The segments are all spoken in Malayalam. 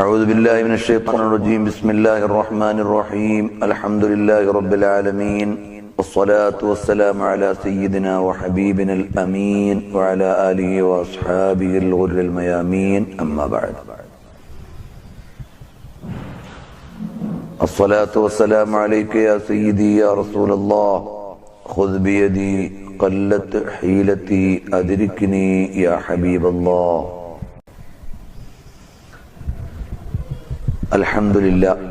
أعوذ بالله من الشيطان الرجيم. بسم الله الرحمن الرحيم. الحمد لله رب العالمين، والصلاة والسلام على سيدنا وحبيبنا الأمين وعلى آله وأصحابه الغر الميامين. أما بعد، الصلاة والسلام عليك يا سيدي يا رسول الله، خذ بيدي قلت حيلتي أدركني يا حبيب الله. അൽഹംദുലില്ലാഹ്.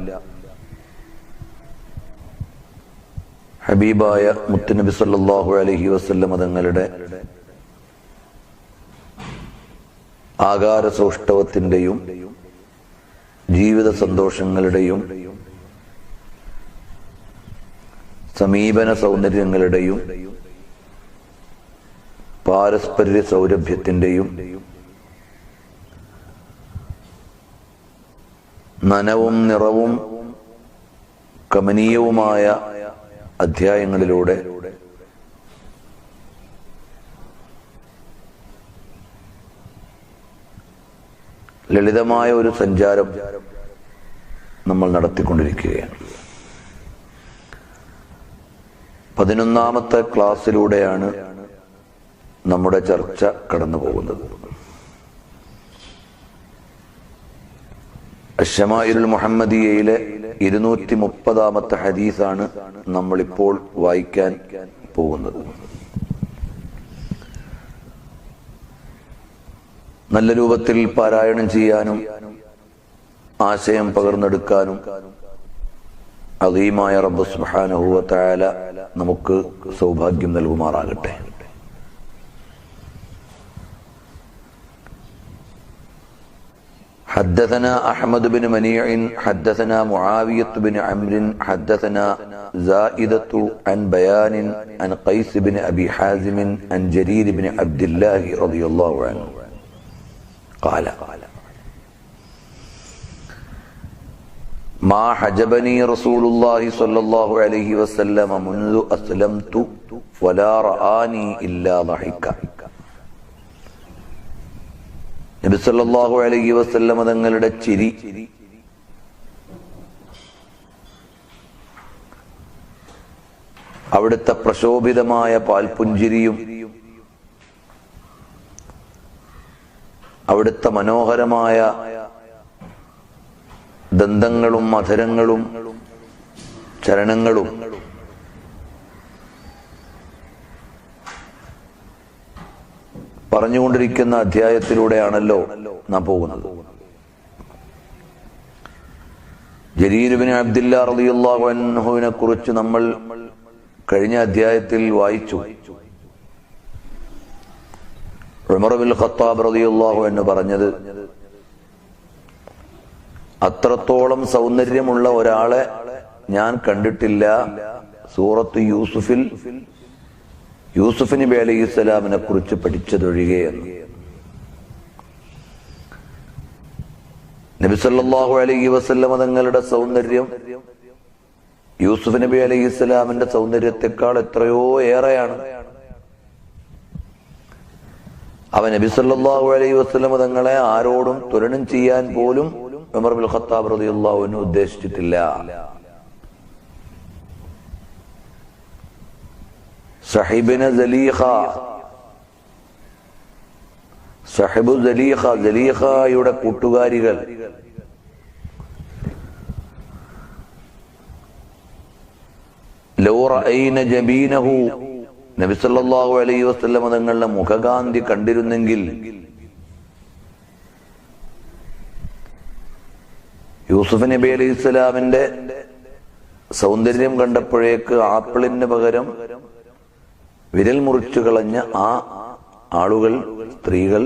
ഹബീബായ മുത്തുനബി സല്ലല്ലാഹു അലൈഹി വസല്ലം തങ്ങളുടെ ആകാര സൗഷ്ഠവത്തിന്റെയും ജീവിത സന്തോഷങ്ങളുടെയും സമീപന സൗന്ദര്യങ്ങളുടെയും പാരസ്പര്യ സൗരഭ്യത്തിന്റെയും നനവും നിറവും കമനീയവുമായ അധ്യായങ്ങളിലൂടെ ലളിതമായ ഒരു സഞ്ചാരം നമ്മൾ നടത്തിക്കൊണ്ടിരിക്കുകയാണ്. 11ാമത്തെ ക്ലാസ്സിലൂടെയാണ് നമ്മുടെ ചർച്ച കടന്നു പോകുന്നത്. അശ്ശമാഇലുൽ മുഹമ്മദിയയിലെ 230ാമത്തെ ഹദീസാണ് നമ്മളിപ്പോൾ വായിക്കാൻ പോകുന്നത്. നല്ല രൂപത്തിൽ പാരായണം ചെയ്യാനും ആശയം പകർന്നെടുക്കാനും അദീമായ റബ്ബ് സുബ്ഹാനഹു വ തആല നമുക്ക് സൗഭാഗ്യം നൽകുമാറാകട്ടെ. حدثنا أحمد بن منيع حدثنا معاوية بن عمرو حدثنا زائدة عن بيان عن قيس بن أبي حازم عن جرير بن عبد الله رضي الله عنه قال: ما حجبني رسول الله صلى الله عليه وسلم منذ أسلمت ولا رآني إلا ضحكا. നബി സല്ലല്ലാഹു അലൈഹി വസല്ലം തങ്ങളുടെ ചിരി അവിടുത്തെ പ്രശോഭിതമായ പാൽപുഞ്ചിരിയും അവിടുത്തെ മനോഹരമായ ദന്തങ്ങളും മധുരങ്ങളും ചരണങ്ങളും പറഞ്ഞുകൊണ്ടിരിക്കുന്ന അധ്യായത്തിലൂടെയാണല്ലോ നാം പോകുന്നത്. ജരീർ ഇബ്നു അബ്ദില്ലാഹ് റളിയല്ലാഹു അൻഹുവിനെ കുറിച്ച് നമ്മൾ കഴിഞ്ഞ അധ്യായത്തിൽ വായിച്ചു. ഉമർ ഇബ്നുൽ ഖത്താബ് റളിയല്ലാഹു അൻഹു പറഞ്ഞത്, അത്രത്തോളം സൗന്ദര്യമുള്ള ഒരാളെ ഞാൻ കണ്ടിട്ടില്ല സൂറത്ത് യൂസുഫിൽ യൂസുഫ് നബി അലൈഹിസ്സലാമിനെ കുറിച്ച് പഠിച്ചതൊഴികെയെന്ന്. നബി സല്ലല്ലാഹു അലൈഹി വസല്ലം തങ്ങളുടെ സൗന്ദര്യം യൂസുഫ് നബി അലൈഹിസ്സലാമിന്റെ സൗന്ദര്യത്തെക്കാൾ എത്രയോ ഏറെയാണ്. അവൻ നബി സല്ലല്ലാഹു അലൈഹി വസല്ലം തങ്ങളെ ആരോടും തുലനം ചെയ്യാൻ പോലും ഉമർ ഇബ്നുൽ ഖത്താബ് റളിയല്ലാഹു അൻഹു ഉദ്ദേശിച്ചിട്ടില്ല. സഹിബിന സലീഖ, സഹിബു സലീഖ, സലീഖയുടെ കൂട്ടുകാരികൾ. ലൗ റഅയ്ന ജബീനഹു, നബി സല്ലല്ലാഹു അലൈഹി വസല്ലം തങ്ങളുടെ മുഖകാന്തി കണ്ടിരുന്നെങ്കിൽ യൂസുഫ് നബി അലൈഹിസ്സലാമിന്റെ സൗന്ദര്യം കണ്ടപ്പോഴേക്ക് ആപ്പിളിന് പകരം വിരൽ മുറിച്ചു കളഞ്ഞ ആ ആളുകൾ, സ്ത്രീകൾ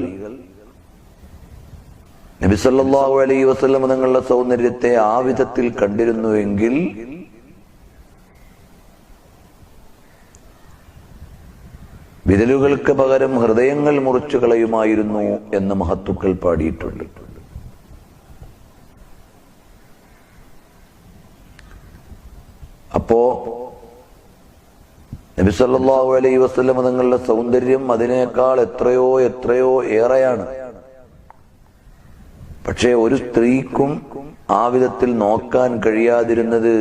നബി സല്ലല്ലാഹു അലൈഹി വസല്ലം തങ്ങളുടെ സൗന്ദര്യത്തെ ആ വിധത്തിൽ കണ്ടിരുന്നുവെങ്കിൽ വിരലുകൾക്ക് പകരം ഹൃദയങ്ങൾ മുറിച്ചു കളയുമായിരുന്നു എന്ന് മഹത്തുക്കൾ പാടിയിട്ടുണ്ട്. അപ്പോ നബി സല്ലല്ലാഹു അലൈഹി വസല്ലം തങ്ങളുടെ സൗന്ദര്യം അതിനേക്കാൾ എത്രയോ എത്രയോ ഏറെയാണ്. പക്ഷേ ഒരു സ്ത്രീക്കും ആ വിധത്തിൽ നോക്കാൻ കഴിയാതിരുന്നത്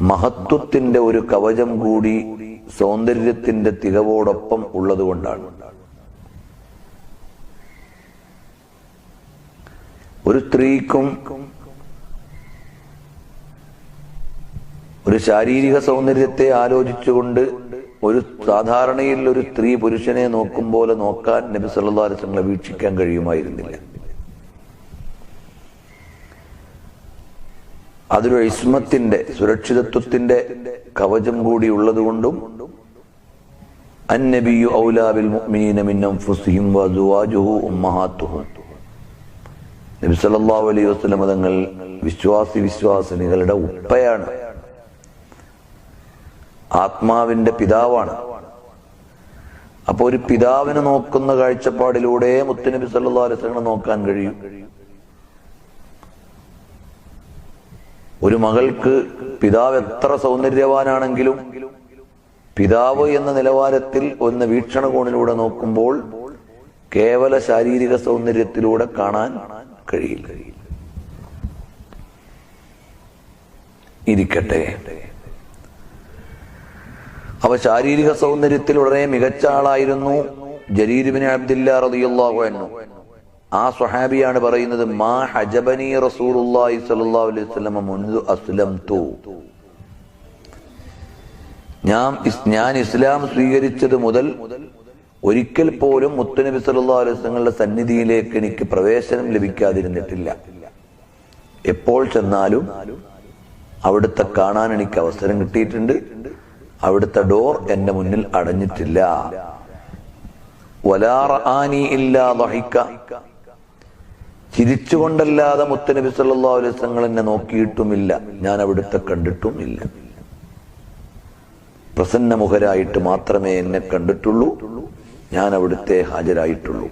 മഹത്വത്തിന്റെ ഒരു കവചം കൂടി സൗന്ദര്യത്തിന്റെ തികവോടൊപ്പം ഉള്ളതുകൊണ്ടാണ്. ഒരു സ്ത്രീക്കും ഒരു ശാരീരിക സൗന്ദര്യത്തെ ആലോചിച്ചുകൊണ്ട് ഒരു സാധാരണയിൽ ഒരു സ്ത്രീ പുരുഷനെ നോക്കും പോലെ നോക്കാൻ നബി സല്ലല്ലാഹു അലൈഹി വസല്ലം വീക്ഷിക്കാൻ കഴിയുമായിരുന്നില്ല. അതൊരു ഇസ്മത്തിന്റെ സുരക്ഷിതത്വത്തിന്റെ കവചം കൂടി ഉള്ളതുകൊണ്ടും അന്നബിയു ഔലാ ബിൽ മുഅ്മിനീന മിൻ അൻഫുസിഹിം വഅസ്വാജുഹു ഉമ്മഹാത്തുഹും. നബി സല്ലല്ലാഹു അലൈഹി വസല്ലം തങ്ങൾ വിശ്വാസിനികളുടെ ഉപ്പയാണ്, ആത്മാവിന്റെ പിതാവാണ്. അപ്പൊ ഒരു പിതാവിനെ നോക്കുന്ന കാഴ്ചപ്പാടിലൂടെ മുത്തുനബി സല്ലല്ലാഹു അലൈഹി വസല്ലം നോക്കാൻ കഴിയും. ഒരു മകൾക്ക് പിതാവ് എത്ര സൗന്ദര്യവാനാണെങ്കിലും പിതാവ് എന്ന നിലവാരത്തിൽ ഒന്ന് വീക്ഷണകോണിലൂടെ നോക്കുമ്പോൾ കേവല ശാരീരിക സൗന്ദര്യത്തിലൂടെ കാണാൻ കഴിയില്ല. ഇരിക്കട്ടെ, അവ ശാരീരിക സൗന്ദര്യത്തിൽ വളരെ മികച്ച ആളായിരുന്നു ജരീർ ഇബ്നു അബ്ദില്ലാ റളിയല്ലാഹു അൻഹു. ആ സ്വഹാബിയാണ് പറയുന്നത്, മാ ഹജബനി റസൂലുള്ളാഹി സ്വല്ലല്ലാഹു അലൈഹി വസല്ലം മുൻദു അസ്ലംതു. ഞാൻ ഇസ്ലാം സ്വീകരിച്ചത് മുതൽ ഒരിക്കൽ പോലും മുത്തുനബി സല്ലല്ലാഹു അലൈഹി വസല്ലമയുടെ സന്നിധിയിലേക്ക് എനിക്ക് പ്രവേശനം ലഭിക്കാതിരുന്നിട്ടില്ല. എപ്പോൾ ചെന്നാലും അവിടുത്തെ കാണാൻ എനിക്ക് അവസരം കിട്ടിയിട്ടുണ്ട്. അവിടുത്തെ ഡോർ എന്റെ മുന്നിൽ അടഞ്ഞിട്ടില്ല. വലാ റആനി ഇല്ലാ ദഹിക. ചിരിച്ചുകൊണ്ടല്ലാതെ മുത്തുനബി സല്ലല്ലാഹു അലൈഹി വസല്ലം എന്നെ നോക്കിയിട്ടുമില്ല, ഞാൻ അവിടുത്തെ കണ്ടിട്ടുമില്ല. പ്രസന്നമുഖരായിട്ട് മാത്രമേ എന്നെ കണ്ടിട്ടുള്ളൂ, ഞാൻ അവിടുത്തെ ഹാജരായിട്ടുള്ളൂ.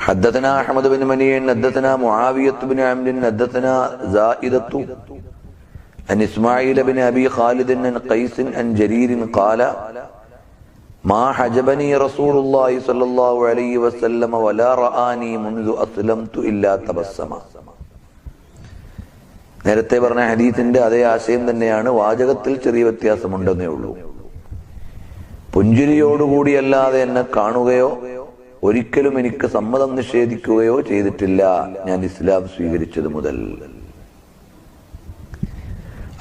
حدثنا أحمد بن منيع حدثنا معاوية بن عمرو حدثنا زائدة عن إسماعيل بن أبي خالد عن قيس عن جرير قال ما حجبني رسول الله صلى الله عليه وسلم ولا رآني منذ أسلمت إلا تبسم. നേരത്തെ പറഞ്ഞ ഹദീസിന്റെ അതേ ആശയം തന്നെയാണ്. വാചകത്തിൽ ചെറിയ വ്യത്യാസമുണ്ടെന്നേ ഉള്ളൂ. പുഞ്ചിരിയോടുകൂടിയല്ലാതെ എന്നെ കാണുകയോ ഒരിക്കലും എനിക്ക് സമ്മതം നിഷേധിക്കുകയോ ചെയ്തിട്ടില്ല ഞാൻ ഇസ്ലാം സ്വീകരിച്ചത് മുതൽ.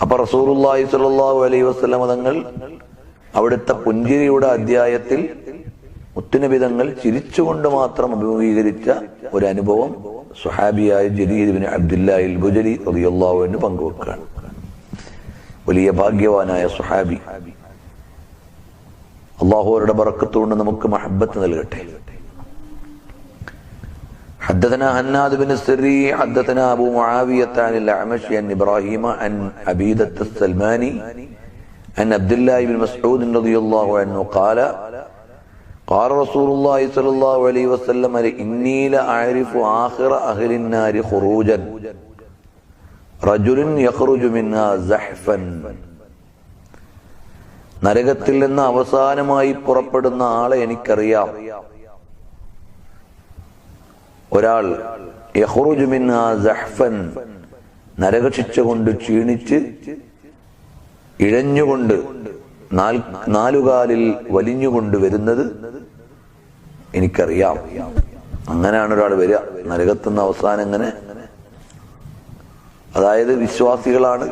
അപ്പൊ റസൂലുള്ളാഹി സ്വല്ലല്ലാഹു അലൈഹി വസല്ലം തങ്ങൾ അവിടുത്തെ പുഞ്ചിരിയുടെ അധ്യായത്തിൽ മുത്തുനബി തങ്ങൾ ചിരിച്ചുകൊണ്ട് മാത്രം അഭിമുഖീകരിച്ച ഒരു അനുഭവം സ്വഹാബിയായ ജരീർ ഇബ്നു അബ്ദില്ലാഹ് അൽ-ബുജലി റളിയല്ലാഹു അൻഹു പങ്കുവെക്കുകയാണ്. വലിയ ഭാഗ്യവാനായ സ്വഹാബി. അല്ലാഹു അവരുടെ ബറക്കത്ത് കൊണ്ട് നമുക്ക് മഹബ്ബത്ത് നൽകട്ടെ. حدثنا هناد بن السري حدثنا أبو معاوية عن الأعمش عن إبراهيم عن عبيدة السلماني عن عبد الله بن مسعود رضي الله عنه قال قال رسول الله صلى الله عليه وسلم إني لأعرف آخر أهل النار خروجا رجل يخرج منها زحفا. നരകത്തിൽ നിന്ന് അവസാനമായി പുറപ്പെടുന്ന ആളെ എനിക്കറിയാം. ഒരാൾ യഖ്റുജു മിൻഹാ സഹ്ഫൻ, നരകശിക്ഷ കൊണ്ട് ക്ഷീണിച്ച് ഇഴഞ്ഞുകൊണ്ട് നാലുകാലിൽ വലിഞ്ഞുകൊണ്ട് വരുന്നത് എനിക്കറിയാം. അങ്ങനെയാണ് ഒരാൾ വരിക നരകത്തുനിന്ന് അവസാനം. എങ്ങനെ? അതായത് വിശ്വാസികളാണ്,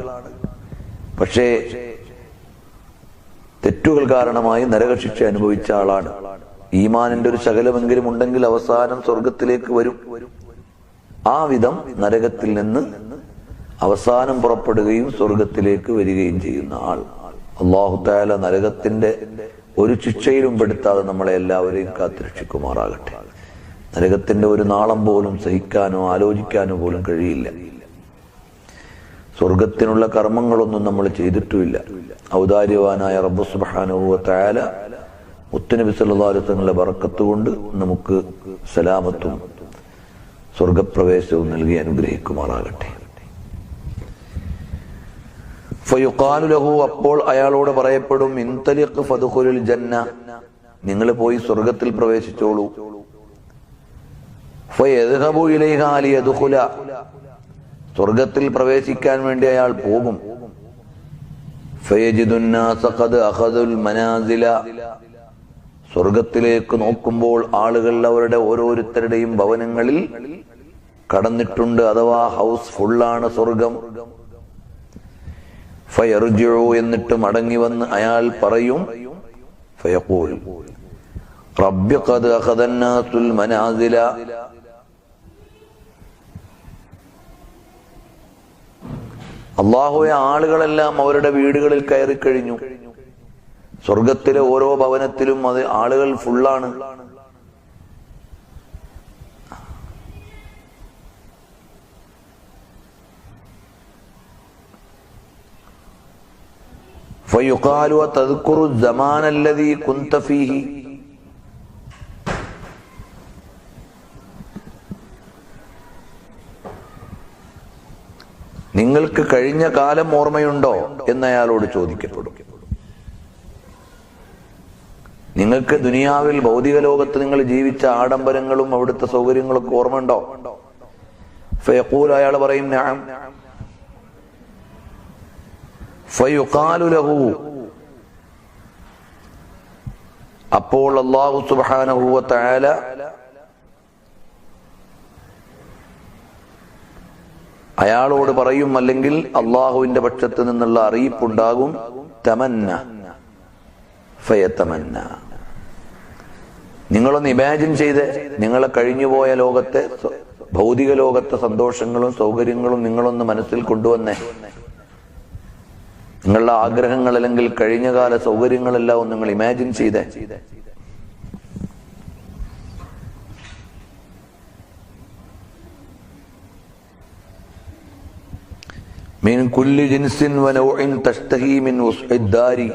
പക്ഷേ തെറ്റുകൾ കാരണമായി നരകശിക്ഷ അനുഭവിച്ച ആളാണ്. ഈമാനിന്റെ ഒരു ശകലമെങ്കിലും ഉണ്ടെങ്കിൽ അവസാനം സ്വർഗത്തിലേക്ക് വരും. ആ വിധം നരകത്തിൽ നിന്ന് അവസാനം പുറപ്പെടുകയും സ്വർഗത്തിലേക്ക് വരികയും ചെയ്യുന്ന ആൾ. അല്ലാഹു തആല നരകത്തിന്റെ ഒരു ശിക്ഷയിലും പെടുത്താതെ നമ്മളെ എല്ലാവരെയും കാത്തുരക്ഷിക്കുമാറാകട്ടെ. നരകത്തിന്റെ ഒരു നാളം പോലും സഹിക്കാനോ ആലോചിക്കാനോ പോലും കഴിയില്ല. സ്വർഗത്തിനുള്ള കർമ്മങ്ങളൊന്നും നമ്മൾ ചെയ്തിട്ടുമില്ല. ഔദാര്യവാനായ റബ്ബ് സുബ്ഹാനഹു വ തആല മുത്തുനബി സല്ലല്ലാഹു അലൈഹി വസല്ലമയുടെ ബറക്കത്ത് കൊണ്ട് നമുക്ക് സലാമത്തും സ്വർഗപ്രവേശവും നൽകി അനുഗ്രഹിക്കുമാറാകട്ടെ. ഫയുഖാലു ലഹു, അപ്പോൾ അയാളോട് പറയപ്പെടും, ഇൻതലിഖ് ഫദ്ഖുലുൽ ജന്ന, നിങ്ങൾ പോയി സ്വർഗത്തിൽ പ്രവേശിച്ചോളൂ. ഫയദ്ഹബു ഇലൈഹാ ലിയദ്ഖുല, സ്വർഗത്തിൽ പ്രവേശിക്കാൻ വേണ്ടി അയാൾ പോകും. ഫയജിദുന്നാസ ഖദ് അഖദുൽ മനാസില, സ്വർഗത്തിലേക്ക് നോക്കുമ്പോൾ ആളുകൾ അവരുടെ ഓരോരുത്തരുടെയും ഭവനങ്ങളിൽ കടന്നിട്ടുണ്ട്, അഥവാ ഹൗസ് ഫുള്ളാണ് സ്വർഗം. ഫയർജിഉ, എന്നിട്ട് മടങ്ങി വന്ന് അയാൾ പറയും, ഫയഖൂൽ റബ്ബി ഖദ് അഖദന്നാസുൽ മനാസില, അല്ലാഹുവേ ആളുകളെല്ലാം അവരുടെ വീടുകളിൽ കയറിക്കഴിഞ്ഞു, സ്വർഗത്തിലെ ഓരോ ഭവനത്തിലും അത് ആളുകൾ ഫുള്ളാണ്. ഫയുഖാലു അതദ്കുറു الزمان الذي كنت فيه, നിങ്ങൾക്ക് കഴിഞ്ഞ കാലം ഓർമ്മയുണ്ടോ എന്നയാളോട് ചോദിക്കപ്പെടും. നിങ്ങൾക്ക് ദുനിയാവിൽ ഭൗതിക ലോകത്ത് നിങ്ങൾ ജീവിച്ച ആഡംബരങ്ങളും അവിടുത്തെ സൗകര്യങ്ങളൊക്കെ ഓർമ്മയുണ്ടോ? ഫയഖൂൽ, അയാൾ പറയും നഅം. ഫയുഖാലു ലഹു, അപ്പോൾ അല്ലാഹു സുബ്ഹാനഹു വ തആല അയാളോട് പറയും, അല്ലെങ്കിൽ അള്ളാഹുവിന്റെ പക്ഷത്ത് നിന്നുള്ള അറിയിപ്പുണ്ടാകും, തമന്ന ഫയതമന്ന, നിങ്ങളൊന്ന് ഇമാജിൻ ചെയ്ത് നിങ്ങളെ കഴിഞ്ഞുപോയ ലോകത്തെ ഭൗതിക ലോകത്തെ സന്തോഷങ്ങളും സൗകര്യങ്ങളും നിങ്ങളൊന്ന് മനസ്സിൽ കൊണ്ടുവന്നേ. നിങ്ങളുടെ ആഗ്രഹങ്ങൾ അല്ലെങ്കിൽ കഴിഞ്ഞകാല സൗകര്യങ്ങളെല്ലാം ഒന്ന് നിങ്ങൾ ഇമാജിൻ ചെയ്തേ. മിൻ കുല്ലി ജിൻസിൻ വനൗഇൻ തഷ്തഹി മിൻ ഉസ്ഇദ് ദാരി,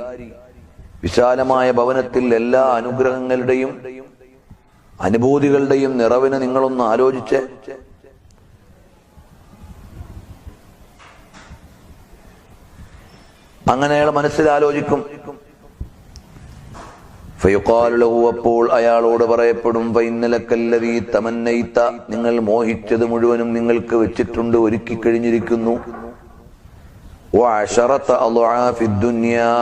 വിശാലമായ ഭവനത്തിൽ എല്ലാ അനുഗ്രഹങ്ങളുടെയും അനുഭൂതികളുടെയും നിറവിനെ നിങ്ങളൊന്ന് ആലോചിച്ച്. അങ്ങനെ അയാൾ മനസ്സിൽ ആലോചിക്കും. ഫയുഖാലു ലഹു, അപ്പോൾ അയാളോട് പറയപ്പെടും, ഫഇന്നലക്കല്ലദീ തമന്നൈത, നിങ്ങൾ മോഹിച്ചത് മുഴുവനും നിങ്ങൾക്ക് വെച്ചിട്ടുണ്ട്, ഒരുക്കി കഴിഞ്ഞിരിക്കുന്നു. വഅശറത അദ്ആഫി ദുനിയാ,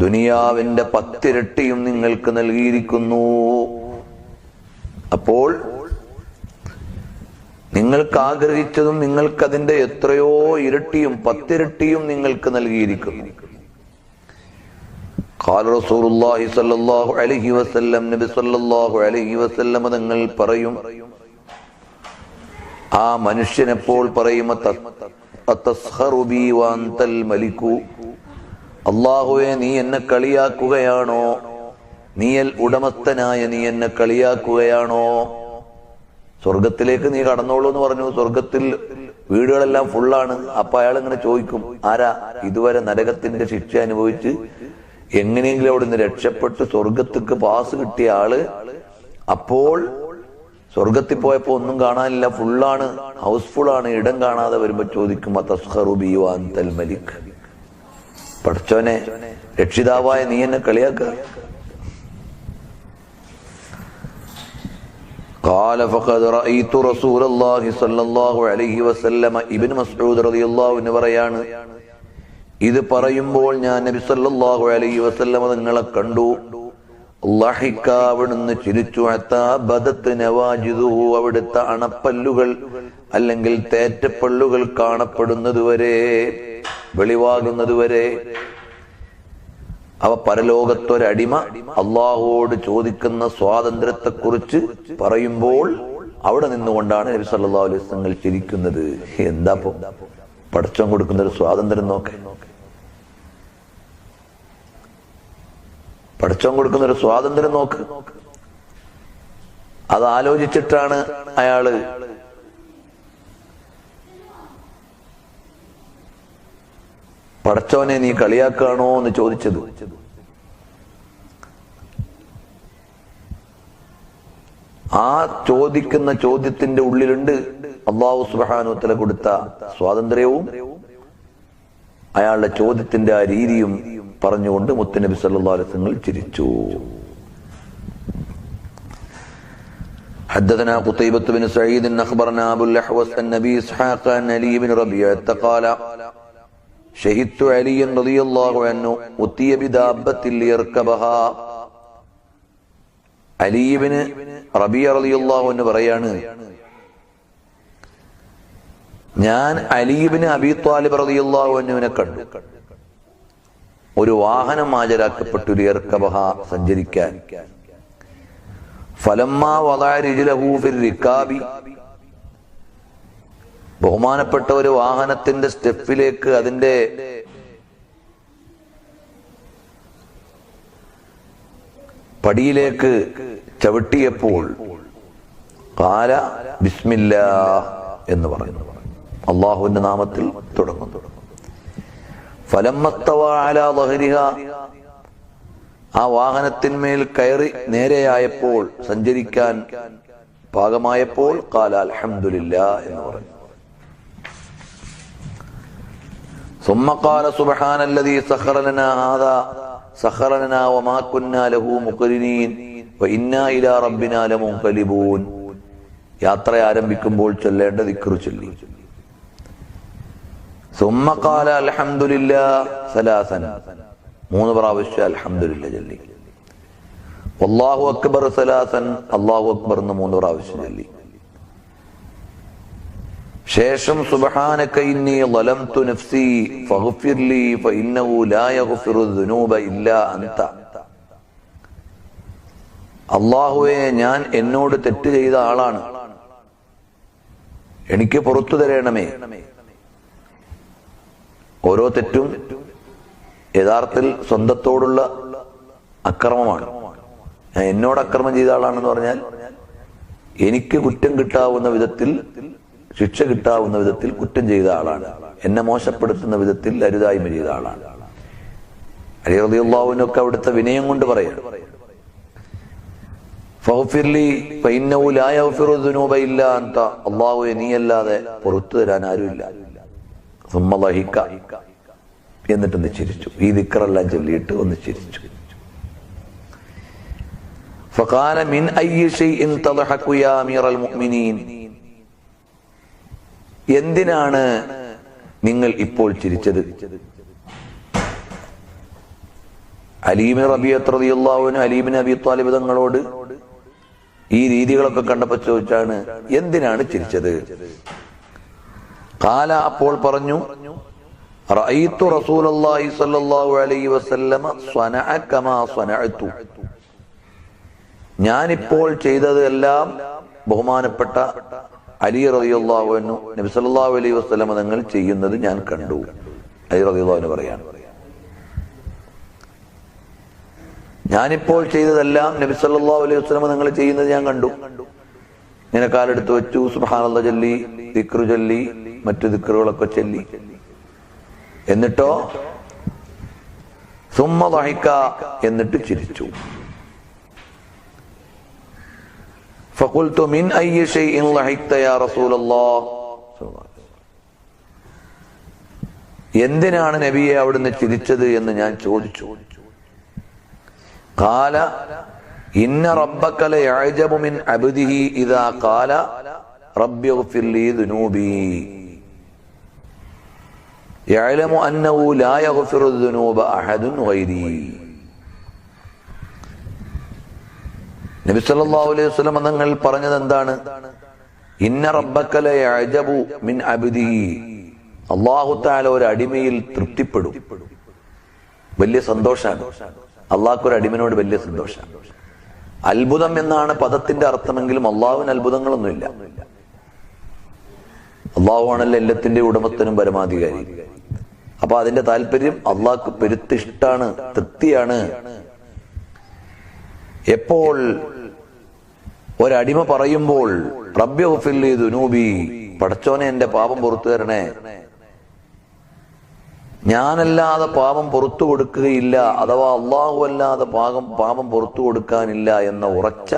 ദുനിയാവിന്റെ 10 ഇരട്ടിയും നിങ്ങൾക്ക് നൽകിയിരിക്കുന്നു. അപ്പോൾ നിങ്ങൾക്ക് ആഗ്രഹിച്ചതും നിങ്ങൾക്കതിന്റെ എത്രയോ ഇരട്ടിയും 10 ഇരട്ടിയും നിങ്ങൾക്ക് നൽകിയിരിക്കുന്നു. ഖാല റസൂലുള്ളാഹി സ്വല്ലല്ലാഹു അലൈഹി വസല്ലം, നബി സ്വല്ലല്ലാഹു അലൈഹി വസല്ലം തങ്ങൾ പറയും, ആ മനുഷ്യനെപ്പോൾ പറയും, അതസ്ഖറു ബി വഅൻതൽ മലികു, അല്ലാഹുവേ നീ എന്നെ കളിയാക്കുകയാണോ, നീയൽ ഉടമസ്ഥനായ നീ എന്നെ കളിയാക്കുകയാണോ? സ്വർഗത്തിലേക്ക് നീ കടന്നോളൂ എന്ന് പറഞ്ഞു, സ്വർഗത്തിൽ വീടുകളെല്ലാം ഫുള്ളാണ്. അപ്പൊ അയാൾ ഇങ്ങനെ ചോദിക്കും, ആരാ ഇതുവരെ നരകത്തിന്റെ ശിക്ഷ അനുഭവിച്ച് എങ്ങനെയെങ്കിലും അവിടെ നിന്ന് രക്ഷപ്പെട്ട് സ്വർഗത്തേക്ക് പാസ് കിട്ടിയ ആള്, അപ്പോൾ സ്വർഗത്തിൽ പോയപ്പോ ഒന്നും കാണാനില്ല, ഫുള്ളാണ്, ഹൗസ്ഫുൾ ആണ്, ഇടം കാണാതെ വരുമ്പോ ചോദിക്കും, അതസ്ഖറു ബി വഅൻതൽ മലിക്, പഠിച്ചോനെ രക്ഷിതാവായ നീ എന്നെ കളിയാക്കുക. قال فقد رأيت رسول الله صلى الله عليه وسلم, ഇബ്നു മസ്ഊദ് റളിയല്ലാഹു അൻഹു പറയാണ്, ഇത് പറയുമ്പോൾ ഞാൻ നബി സല്ലല്ലാഹു അലൈഹി വസല്ലം തങ്ങളെ കണ്ടു. ലഹിക, അവിടുന്ന് ചിരിച്ചു. ഹത്താ ബദത് നവാജിദുഹു, അവിടുത്തെ അണപ്പല്ലുകൾ അല്ലെങ്കിൽ തേറ്റപ്പല്ലുകൾ കാണപ്പെടുന്നതുവരെ, വെളിവാകുന്നതുവരെ. അവ പരലോകത്തൊരടിമ അള്ളാഹുവോട് ചോദിക്കുന്ന സ്വാതന്ത്ര്യത്തെക്കുറിച്ച് പറയുമ്പോൾ അവിടെ നിന്നുകൊണ്ടാണ് നബി സല്ലല്ലാഹു അലൈഹി വസല്ലം ചിരിക്കുന്നത്. എന്താ പടച്ചോൻ കൊടുക്കുന്ന ഒരു സ്വാതന്ത്ര്യം നോക്കെ, പടച്ചോൻ കൊടുക്കുന്ന ഒരു സ്വാതന്ത്ര്യം നോക്ക്. അത് ആലോചിച്ചിട്ടാണ് അയാള് പടച്ചോനെ നീ കളിയാക്കാണോ എന്ന് ചോദിച്ചത്. ആ ചോദിക്കുന്ന ചോദ്യത്തിന്റെ ഉള്ളിലുണ്ട് അല്ലാഹു സുബ്ഹാനഹു വ തആല കൊടുത്ത സ്വാതന്ത്ര്യവും അയാളുടെ ചോദ്യത്തിന്റെ ആ രീതിയും പറഞ്ഞുകൊണ്ട് മുത്തുനബി സല്ലല്ലാഹു അലൈഹി വസല്ലം ചിരിച്ചു. حدثنا قتيبة بن سعيد أخبرنا أبو الأحوص عن أبي إسحاق عن علي بن ربيعة قال شهدت عليا رضي الله عنه أتي بدابة ليركبها. അലി ഇബ്നു റബീഅ റളിയല്ലാഹു അൻഹു പറയാണ്, ഞാൻ അലി ഇബ്നു അബീ ത്വാലിബ് റളിയല്ലാഹു അൻഹുവിനെ കണ്ടു. ഒരു വാഹനം ഹാജരാക്കപ്പെട്ടു, ലിയർക്കബഹ, സഞ്ചരിക്കാൻ. ഫലമ്മാ വദഅ റിജ്ലഹു ഫിർ റികാബി, ബഹുമാനപ്പെട്ട ഒരു വാഹനത്തിന്റെ സ്റ്റെപ്പിലേക്ക്, അതിന്റെ പടിയിലേക്ക് ചവിട്ടിയപ്പോൾ ഖാല ബിസ്മില്ലാഹ് എന്ന് പറഞ്ഞു, അല്ലാഹുവിന്റെ നാമത്തിൽ തുടങ്ങുന്നു. ഫലമ്മത്തവ അലാ ദഹ്രിഹാ, ആ വാഹനത്തിന്മേൽ കയറി നേരെയായപ്പോൾ, സഞ്ചരിക്കാൻ പാകമായപ്പോൾ ഖാല അൽഹംദുലില്ലാഹ് എന്ന് പറഞ്ഞു. ثم قال سبحان الذي سخر لنا هذا سخر لنا وما كنا له مقرنين وإنا إلى ربنا لمنقلبون. യാത്ര ആരംഭിക്കുമ്പോൾ ചൊല്ലേണ്ട ദിക്ർ ചൊല്ലി. ثم قال الحمد لله ثلاثا, 3 പ്രാവശ്യം അൽഹംദുലില്ലാഹ് ചൊല്ലി. വല്ലാഹു അക്ബർ ثلاثا, അല്ലാഹു അക്ബർ എന്ന് 3 പ്രാവശ്യം ചൊല്ലി. ശേഷം സുബ്ഹാനക ഇന്നി ളലംതു നഫ്സി ഫഗ്ഫിർ ലി ഫഇന്നഹു ലാ യഗ്ഫിറു ദുനൂബ ഇല്ലാ അൻത. അല്ലാഹുവേ, ഞാൻ എന്നോട് തെറ്റ് ചെയ്ത ആളാണ്, എനിക്ക് പുറത്തു തരണമേ. ഓരോ തെറ്റും യഥാർത്ഥത്തിൽ സ്വന്തത്തോടുള്ള അക്രമമാണ്. ഞാൻ എന്നോട് അക്രമം ചെയ്ത ആളാണെന്ന് പറഞ്ഞാൽ എനിക്ക് കുറ്റം കിട്ടാവുന്ന വിധത്തിൽ, ശിക്ഷ കിട്ടാവുന്ന വിധത്തിൽ കുറ്റം ചെയ്ത ആളാണ്, എന്നെ മോശപ്പെടുത്തുന്ന വിധത്തിൽ അരുതായ്മ ചെയ്ത ആളാണ്. അലി റളിയല്ലാഹു അൻഹു അവിടുത്തെ വിനയം കൊണ്ട് പറയാം, ഫഗ്ഫിർലി ഫഇന്നഹു ലാ യഗ്ഫിറു ദുനൂബ ഇല്ലാ അൻത, അല്ലാഹുവേ, നീയല്ലാതെ പുറത്തു തരാൻ ആരുമില്ല. സുമ്മ ലഹിക, എന്നിട്ടൊന്ന് ചിരിച്ചു. ഈ ദിക്റെല്ലാം ചൊല്ലിയിട്ട് ഒന്ന് ചിരിച്ചു. ഫഖാല മിൻ അയ്യി ഷൈഇൻ തദ്ഹകു യാ അമീറൽ മുഅ്മിനീൻ, എന്തിനാണ് നിങ്ങൾ ഇപ്പോൾ ചിരിച്ചത്? അലി ഇബ്നു റബീഅ റളിയല്ലാഹു അൻഹു അലി ഇബ്നു അബീ ത്വാലിബ് തങ്ങളോട് ഈ രീതികളൊക്കെ കണ്ടപ്പോൾ ചോദിച്ചാണ്, എന്തിനാണ് ചിരിച്ചത്? ഖാല, അപ്പോൾ പറഞ്ഞു, റഅയ്തു റസൂലല്ലാഹി സ്വല്ലല്ലാഹു അലൈഹി വസല്ലമ സ്വനഅ കമാ സ്വനഅതു, ഞാനിപ്പോൾ ചെയ്തതെല്ലാം ബഹുമാനപ്പെട്ട അലി റളിയല്ലാഹു അൻഹു നബി സല്ലല്ലാഹു അലൈഹി വസല്ലമ തങ്ങൾ ചെയ്യുന്നത് ഞാൻ കണ്ടു. അലി റളിയല്ലാഹു അൻഹു പറയാണ്, ഞാനിപ്പോൾ ചെയ്തതെല്ലാം നബി സല്ലല്ലാഹു അലൈഹി വസല്ലമ തങ്ങൾ ചെയ്യുന്നത് ഞാൻ കണ്ടു. ഇങ്ങനെ കാലെടുത്ത് വെച്ചു, സുബ്ഹാനല്ലാഹ് ചൊല്ലി, ദിക്ർ ചൊല്ലി, മറ്റു ദിക്റുകളൊക്കെ ചൊല്ലി. എന്നിട്ടോ സുമ്മ ദഹിക, എന്നിട്ട് ചിരിച്ചു. ഫഖുൽതു മിൻ അയ്യി ഷൈഇൻ ലഹിക്ത യാ റസൂലല്ലാഹ്, എന്തിനാണ് നബിയെ അവിടുന്ന് ചിരിച്ചത് എന്ന് ഞാൻ ചോദിച്ചു. ഖാല ഇന്ന റബ്ബക ലയഅജബു മിൻ അബ്ദിഹി ഇദാ ഖാല റബ്ബി ഇഗ്ഫിർ ലി ദുനൂബി യഅലമു അന്നഹു ലാ യഗ്ഫിറു ദുനൂബ അഹദുൻ ഗൈരി. നബി സല്ലല്ലാഹു അലൈഹി വസല്ലം തങ്ങൾ പറഞ്ഞത് എന്താണ്? ഇന്ന റബ്ബക ലയഅജബു മിൻ അബ്ദിഹി, അല്ലാഹു തആല ഒരു അടിമയിൽ തൃപ്തിപ്പെടും, വലിയ സന്തോഷാണ്. അള്ളാഹ്ക്ക് ഒരു അടിമനോട് വലിയ സന്തോഷമാണ്. അത്ഭുതം എന്നാണ് പദത്തിന്റെ അർത്ഥമെങ്കിലും അള്ളാഹുവിന് അത്ഭുതങ്ങളൊന്നുമില്ല. അള്ളാഹുവാണല്ലോ എല്ലാത്തിന്റെ ഉടമസ്ഥനും പരമാധികാരി. അപ്പൊ അതിന്റെ താല്പര്യം അള്ളാഹ്ക്ക് പെരുത്ത ഇഷ്ടാണ്, തൃപ്തിയാണ്. എപ്പോൾ ഒരടിമ പറയുമ്പോൾ റബ്ബി ഇഗ്ഫിർ ലി ദുനൂബി, പടച്ചോനെ എന്റെ പാപം പുറത്തു തരണേ, ഞാനല്ലാതെ പാപം പുറത്തു കൊടുക്കുകയില്ല, അഥവാ അള്ളാഹു അല്ലാതെ പാപം പുറത്തു കൊടുക്കാനില്ല എന്ന ഉറച്ച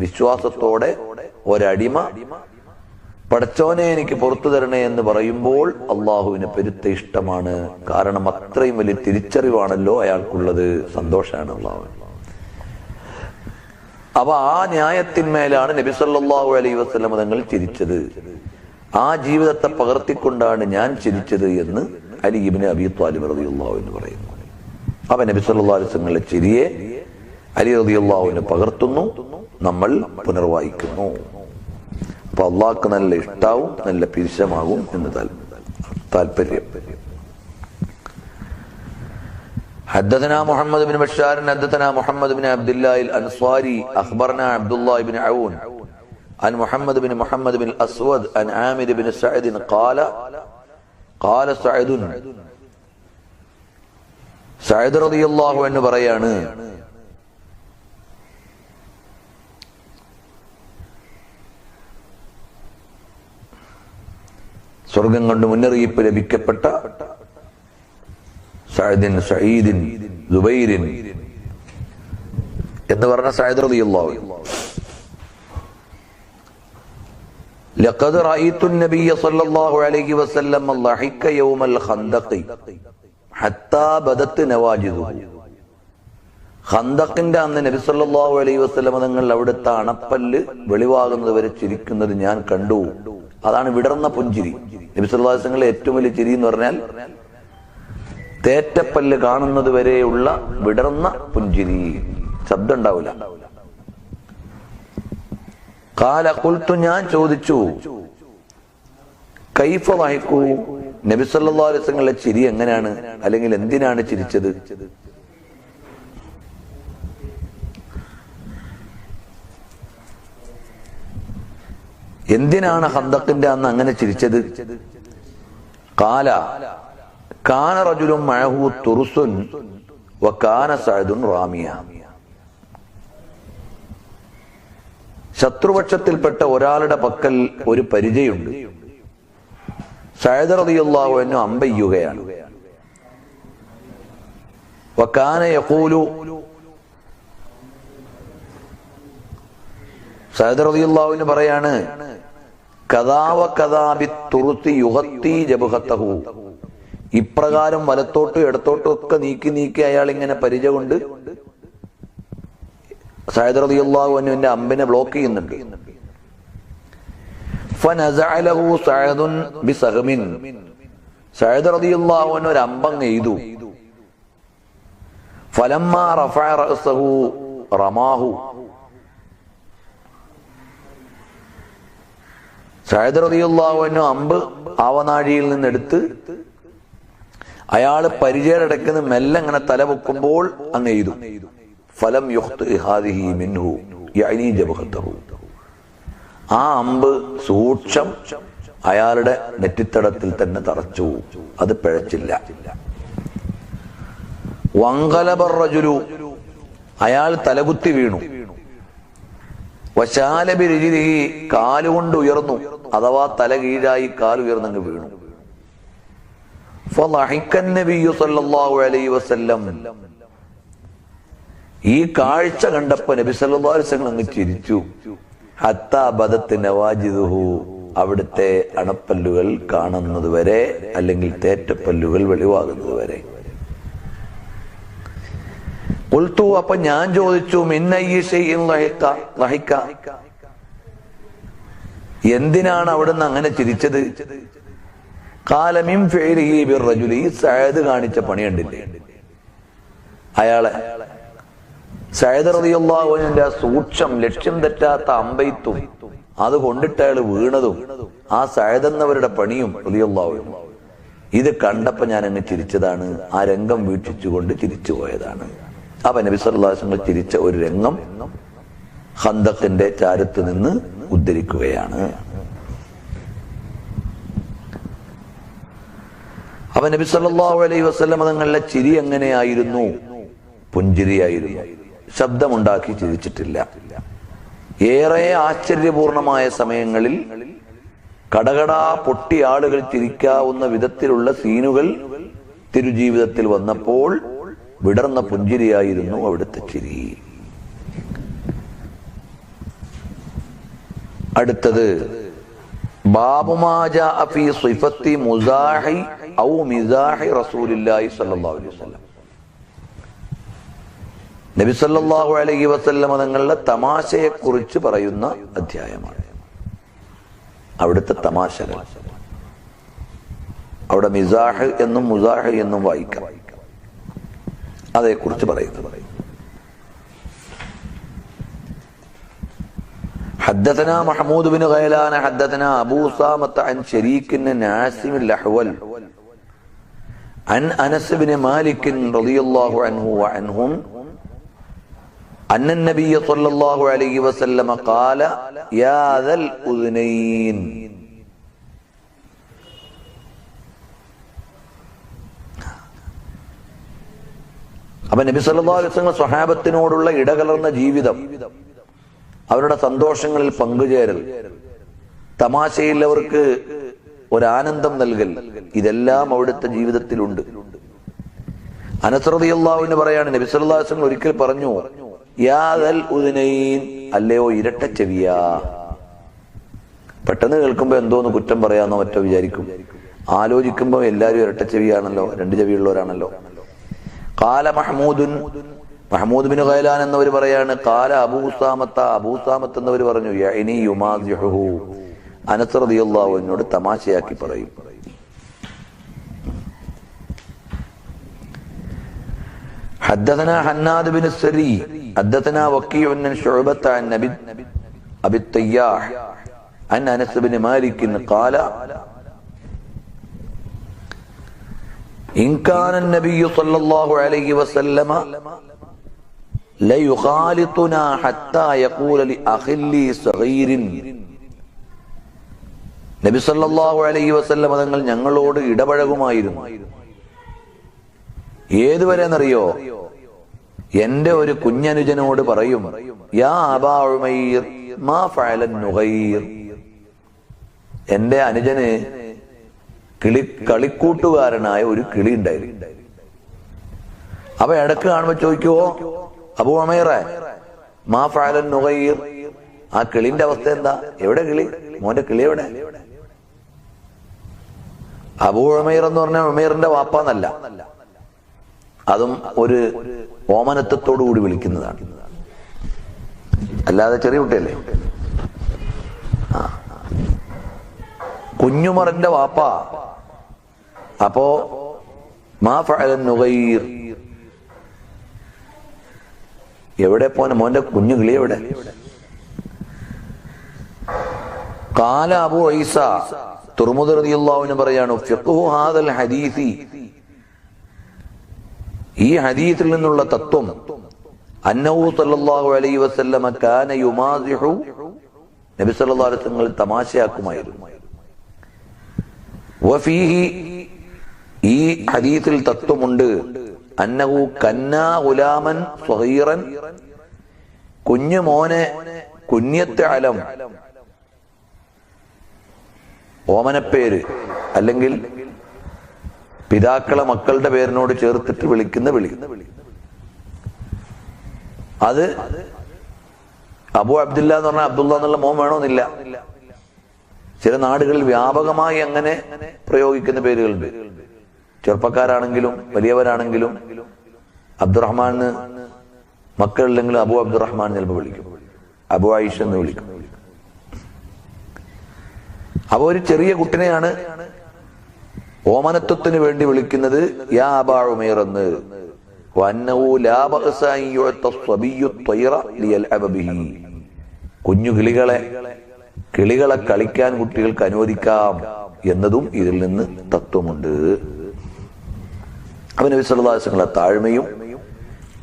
വിശ്വാസത്തോടെ ഒരടിമ പടച്ചോനെ എനിക്ക് പുറത്തു തരണേ എന്ന് പറയുമ്പോൾ അള്ളാഹുവിന് പെരുത്ത ഇഷ്ടമാണ്. കാരണം അത്രയും വലിയ തിരിച്ചറിവാണല്ലോ അയാൾക്കുള്ളത്, സന്തോഷമാണ് അള്ളാഹു. അപ്പൊ ആ ന്യായത്തിന്മേലാണ് നബി സല്ലല്ലാഹു അലൈഹി വസല്ലം തങ്ങൾ ചിരിച്ചത്. ആ ജീവിതത്തെ പകർത്തിക്കൊണ്ടാണ് ഞാൻ ചിരിച്ചത് എന്ന് അലി ഇബ്നു അബീ ത്വാലിബ് റളിയല്ലാഹു അൻഹു പറയുന്നു. അപ്പൊ നബി സല്ലല്ലാഹു അലൈഹി വസല്ലമയുടെ ചിരിയെ അലി റളിയല്ലാഹു അൻഹു പകർത്തുന്നു, നമ്മൾ പുനർവായിക്കുന്നു. അപ്പൊ അള്ളാഹ്ക്ക് നല്ല ഇഷ്ടാവും, നല്ല പിരിശമാകും എന്ന് താല്പര്യം. حدثنا محمد بن بشار حدثنا محمد بن عبد الله الأنصاري أخبرنا عبد الله بن عون عن محمد بن الأسود عن عامر بن سعد قال سعد رضي الله عنه പറയാണ്, സ്വർഗം കൊണ്ട് മുന്നറിയിപ്പ് ലഭിക്കപ്പെട്ട സഅദിൻ സഈദിൻ സുബൈറിൻ എന്ന് പറഞ്ഞ സഅദ് റളിയല്ലാഹു അൻഹു, ലഖദ് റഅയ്തു النبي صلى الله عليه وسلم ضحك يوم الخندق حتى بدت نواجذه. ഖന്തഖിന്റെ അന്ന് നബി സല്ലല്ലാഹു അലൈഹി വസല്ലം തങ്ങൾ അവിടുത്തെ അണപ്പല്ല് വെളിവാകുന്നത് വരെ ചിരിക്കുന്നത് ഞാൻ കണ്ടു. അതാണ് വിടർന്ന പുഞ്ചിരി. നബി സല്ലല്ലാഹു അലൈഹി വസല്ലം ഏറ്റവും വലിയ ചിരി എന്ന് പറഞ്ഞാൽ തേറ്റപ്പല്ല് കാണുന്നത് വരെയുള്ള വിടർന്ന പുഞ്ചിരി, ശബ്ദം ഉണ്ടാവില്ല. ഖാല ഖുൽതു, ഞാൻ ചോദിച്ചു, കൈഫ ളഹിഖു, നബി സല്ലല്ലാഹു അലൈഹി വസല്ലം ചിരി എങ്ങനെയാണ്, അല്ലെങ്കിൽ എന്തിനാണ് ചിരിച്ചത്? എന്തിനാണ് ഖന്തഖിന്റെ അന്ന് അങ്ങനെ ചിരിച്ചത്? ഖാല കാന റജുലുൻ മഅഹു തുർസുൻ വകാന സഅദുൻ റാമിയ. ശത്രുപക്ഷത്തിൽപ്പെട്ട ഒരാളുടെ പക്കൽ ഒരു പരിചയുണ്ട്. സഅദ് റളിയല്ലാഹു അൻഹു അമ്പെയ്യുകയാണ്. വകാന യഖൂലു, സഅദ് റളിയല്ലാഹു അൻഹു പറയാണ്, കദാ വകദാ ബിത്തുർസി യുഗത്തി ജബ്ഹതഹു. ഇപ്രകാരം വലത്തോട്ടും ഇടത്തോട്ടും ഒക്കെ നീക്കി അയാൾ ഇങ്ങനെ പരിച കൊണ്ട് സഅദ് റളിയല്ലാഹു അൻഹുവിന്റെ അമ്പിനെ ബ്ലോക്ക് ചെയ്യുന്നുണ്ട്. ഫനസഅ ലഹു സഅദുൻ ബിസഹമിൻ. സഅദ് റളിയല്ലാഹു അൻഹു ഒരു അമ്പങ്ങ് എയ്തു. ഫലമ്മാ റഫഅ റഅസഹു റമാഹു. സഅദ് റളിയല്ലാഹു അൻഹു അമ്പ് ആവനാഴിയിൽ നിന്നെടുത്ത് അയാള് പരിചയടക്കുന്ന മെല്ലെ അങ്ങനെ തല പൊക്കുമ്പോൾ അങ്ങ് എയ്തു. ഫലം യുഖ്തി ഹാദിഹി മിൻഹു യഅനി ജബ്ഹതഹു. ആ അമ്പ് സൂക്ഷം അയാളുടെ നെറ്റിത്തടത്തിൽ തന്നെ തറച്ചു, അത് പിഴച്ചില്ല. വൻഖലബ റജുലു, അയാൾ തലകുത്തി വീണു. വശാല ബിരിജിലിഹി, കാലുകൊണ്ട് ഉയർന്നു, അഥവാ തല കീഴായി കാൽ ഉയർന്നങ്ങ് വീണു. ഫളഹിക നബിയ്യു സല്ലല്ലാഹു അലൈഹി വസല്ലം. ഈ കാഴ്ച കണ്ടപ്പോ നബി സല്ലല്ലാഹു അലൈഹി വസല്ലം അങ്ങ് ചിരിച്ചു. ഹത്താ ബദത്ത് നവാജിദുഹു, അവിടുത്തെ അണപ്പല്ലുകൾ കാണുന്നത് വരെ, അല്ലെങ്കിൽ തേറ്റപ്പല്ലുകൾ വെളിവാകുന്നത് വരെ. ഖുൽതു, അപ്പൊ ഞാൻ ചോദിച്ചു, മിൻ അയ്യി ശൈഇൻ ലഹിക, എന്തിനാണ് അവിടുന്ന് അങ്ങനെ ചിരിച്ചത്? ഖാല മിൻ ഫിഅലിഹി ബിർറജുലി. സഅദ് കാണിച്ച പണി കണ്ടില്ലേ, അയാളെ സഅദ് റളിയല്ലാഹു അൻഹുവിന്റെ സൂക്ഷം ലക്ഷ്യം തെറ്റാത്ത അമ്പെയ്ത്തും അത് കൊണ്ടിട്ട് അയാൾ വീണതും ആ സഅദ് എന്നവരുടെ പണിയും റളിയല്ലാഹു അൻഹു, ഇത് കണ്ടപ്പോ ഞാൻ അങ്ങ് ചിരിച്ചതാണ്. ആ രംഗം വീക്ഷിച്ചുകൊണ്ട് ചിരിച്ചു പോയതാണ്. അപ്പൊ നബി സല്ലല്ലാഹു അലൈഹി വസല്ലം ചിരിച്ച ഒരു രംഗം ഖന്തഖിന്റെ ചാരത്ത് നിന്ന് ഉദ്ധരിക്കുകയാണ്. അപ്പൊ നബി സല്ലല്ലാഹു അലൈഹി വസല്ലം തങ്ങളുടെ ചിരി എങ്ങനെയായിരുന്നു? പുഞ്ചിരിയായിരുന്നു, ശബ്ദമുണ്ടാക്കി ചിരിച്ചിട്ടില്ല. ഏറെ ആശ്ചര്യപൂർണമായ സമയങ്ങളിൽ കടകടാ പൊട്ടി ആളുകൾ ചിരിക്കാവുന്ന വിധത്തിലുള്ള സീനുകൾ തിരുജീവിതത്തിൽ വന്നപ്പോൾ വിടർന്ന പുഞ്ചിരിയായിരുന്നു അവിടുത്തെ ചിരി. അടുത്തത് ബാബു മാ ജാഅ ഫീ സിഫത്തി മുസാഹി ഔ മിസാഹി റസൂലില്ലാഹി സ്വല്ലല്ലാഹു അലൈഹി വസല്ലം. നബി സല്ലല്ലാഹു അലൈഹി വസല്ലം തങ്ങളുടെ തമാശയെ കുറിച്ച് പറയുന്ന അധ്യായമാണ്. അവിടുത്തെ തമാശകൾ, അവിടെ മിസാഹ് എന്നും മുസാഹ് എന്നും വായിക്കാം, അതേക്കുറിച്ച് പറയുന്നത്. حدثنا محمود بن غيلان حدثنا أبو أسامة عن شريك بن عاصم الأحول عن أنس بن مالك رضي الله عنه وعنهم أن النبي صلى الله عليه وسلم قال يا ذا الأذنين. അപ്പൊ നബി സല്ലല്ലാഹു അലൈഹി വസല്ലം സ്വഹാബത്തിനോടുള്ള ഇടകലർന്ന ജീവിതം, അവരുടെ സന്തോഷങ്ങളിൽ പങ്കുചേരൽ, തമാശയിൽ അവർക്ക് ഒരാനന്ദം നൽകൽ, ഇതെല്ലാം അവിടുത്തെ ജീവിതത്തിലുണ്ട്. അനസ് റളിയല്ലാഹു അൻഹു പറയാണ്, നബി സല്ലല്ലാഹു അലൈഹി വസല്ലം ഒരിക്കൽ പറഞ്ഞു, യാ ദൽ ഉദ്നൈൻ, അല്ലയോ ഇരട്ട ചെവിയാ. പെട്ടെന്ന് കേൾക്കുമ്പോ എന്തോന്ന് കുറ്റം പറയാന്നോ മറ്റോ വിചാരിക്കും. ആലോചിക്കുമ്പോ എല്ലാവരും ഇരട്ട ചെവിയാണല്ലോ, രണ്ട് ചെവിയുള്ളവരാണല്ലോ. ഖാല മഹ്മൂദുൻ, മഹ്മൂദ് ബിൻ ഗൈലാൻ എന്നവർ പറയാണ്, ഖാല അബൂ ഉസാമത്ത് എന്നവർ പറഞ്ഞു, യഅനി യുമാസിഹു, അനസ് റളിയല്ലാഹു അൻഹുവോട് തമാശയാക്കി പറയും. حدثنا حناد بن السري حدثنا وكيع عن شعبة عن أبي التياح عن أنس بن مالك قال إن كان النبي صلى الله عليه وسلم ليخالطنا حتى يقول لأخ لي صغير. നബി സല്ലല്ലാഹു അലൈഹി വസല്ലം തങ്ങൾ ഞങ്ങളോട് ഇടപഴകുമായിരുന്നു. ഏതുവരെ എന്നറിയോ? എന്റെ ഒരു കുഞ്ഞനുജനോട് പറയും, യാ അബാ ഉമൈർ മാ ഫഅല നുഗൈർ. എന്റെ അനുജന് കളിക്കൂട്ടുകാരനായ ഒരു കിളി ഉണ്ടായിരുന്നു. അപ്പൊ ഇടക്ക് കാണുമ്പോ ചോദിക്കുവോ, അബൂ ഉമൈറെ മാ ഫഅല നുഗൈർ, ആ കിളിന്റെ അവസ്ഥ എന്താ? എവിടെ കിളി? മോന്റെ കിളി എവിടെ? അബൂ ഉമൈർ എന്ന് പറഞ്ഞ ഉമൈറിന്റെ വാപ്പാന്നല്ല, അതും ഒരു ഓമനത്വത്തോടു കൂടി വിളിക്കുന്നതാണ്, അല്ലാതെ ചെറിയ കുട്ടിയല്ലേ. കുഞ്ഞുമറിന്റെ വാപ്പ. അപ്പോ മാ ഫഅല നുഗൈർ, എവിടെ പോനെ മോന്റെ കുഞ്ഞു കിളി എവിടെ? ഖാല അബൂ ഈസ, തുർമുദി റളിയല്ലാഹു അൻഹു പറയാണ്, ഫിഖ്ഹു ഹാദൽ ഹദീസി, ഈ ഹദീസിൽ നിന്നുള്ള തത്വം, അന്നഹു സല്ലല്ലാഹു അലൈഹി വസല്ലമ കാന യുമാസിഹു, നബി സല്ലല്ലാഹു അലൈഹി വസല്ലം തമാശയാക്കുമായിരുന്നു. വഫീഹി, ഈ ഹദീസിൽ തത്വമുണ്ട്, അന്നഹു കന്നാ ഗുലാമൻ സ്വഗീറൻ, കുഞ്ഞു മോനെ കുഞ്ഞത്തെ അലം, ഓമനപ്പേര് അല്ലെങ്കിൽ പിതാക്കളെ മക്കളുടെ പേരിനോട് ചേർത്തിട്ട് വിളിക്കുന്ന വിളി, അത് അബു അബ്ദുല്ല എന്ന് പറഞ്ഞാൽ അബ്ദുള്ള എന്നുള്ള മോൻ വേണമെന്നില്ല. ചില നാടുകളിൽ വ്യാപകമായി അങ്ങനെ പ്രയോഗിക്കുന്ന പേരുകളുണ്ട്. ചെറുപ്പക്കാരാണെങ്കിലും വലിയവരാണെങ്കിലും അബ്ദുറഹ്മാൻ മക്കളില്ലെങ്കിലും അബു അബ്ദുറഹ്മാൻ ചിലപ്പോൾ വിളിക്കും, അബു ആയിഷ എന്ന് വിളിക്കും. അപ്പൊ ഒരു ചെറിയ കുട്ടിനെയാണ് ഓമനത്വത്തിന് വേണ്ടി വിളിക്കുന്നത് യാ അബാ ഉമൈർ എന്ന്. വഅന്നഹു ലാ ബഅസ അൻ യുഅത സ്വബിയ്യു ത്വയ്റ ലിയൽഅബ ബിഹി, കുഞ്ഞു കിളികളെ കളിക്കാൻ കുട്ടികൾക്ക് അനുവദിക്കാം എന്നതും ഇതിൽ നിന്ന് തത്വമുണ്ട്. അപ്പൊ നബി സല്ലല്ലാഹു അലൈഹി വസല്ലം താഴ്മയും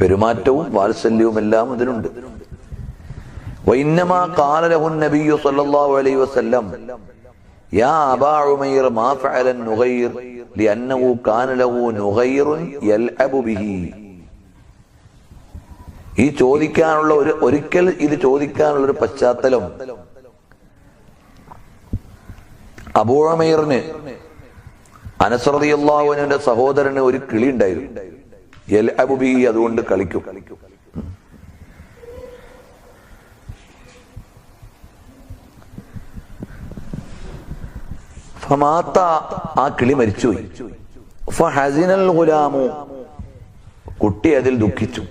പെരുമാറ്റവും വാത്സല്യവും എല്ലാം ഇതിലുണ്ട്. വഇന്നമാ ഖാല ലഹു നബിയ്യു സല്ലല്ലാഹു അലൈഹി വസല്ലം യാ അബാ ഉമൈർ മാ ഫഅല നുഗൈർ ലിഅന്നഹു കാന ലഹു നുഗൈറുൻ യൽഅബു ബിഹി. ഈ ചോദിക്കാനുള്ള ഒരിക്കൽ ഇത് ചോദിക്കാനുള്ള ഒരു പശ്ചാത്തലം, അബൂ ഉമൈറിന് അനസ് റളിയല്ലാഹു അൻഹുവിന്റെ സഹോദരന് ഒരു കിളി ഉണ്ടായിരുന്നു, യൽഅബു ബിഹി, അതുകൊണ്ട് കളിക്കും. ഫമാത്ത, ആ കിളി മരിച്ചുപോയി. ഫഹസിനൽ ഗുലാമു, കുട്ടി അതിൽ ദുഃഖിച്ചു.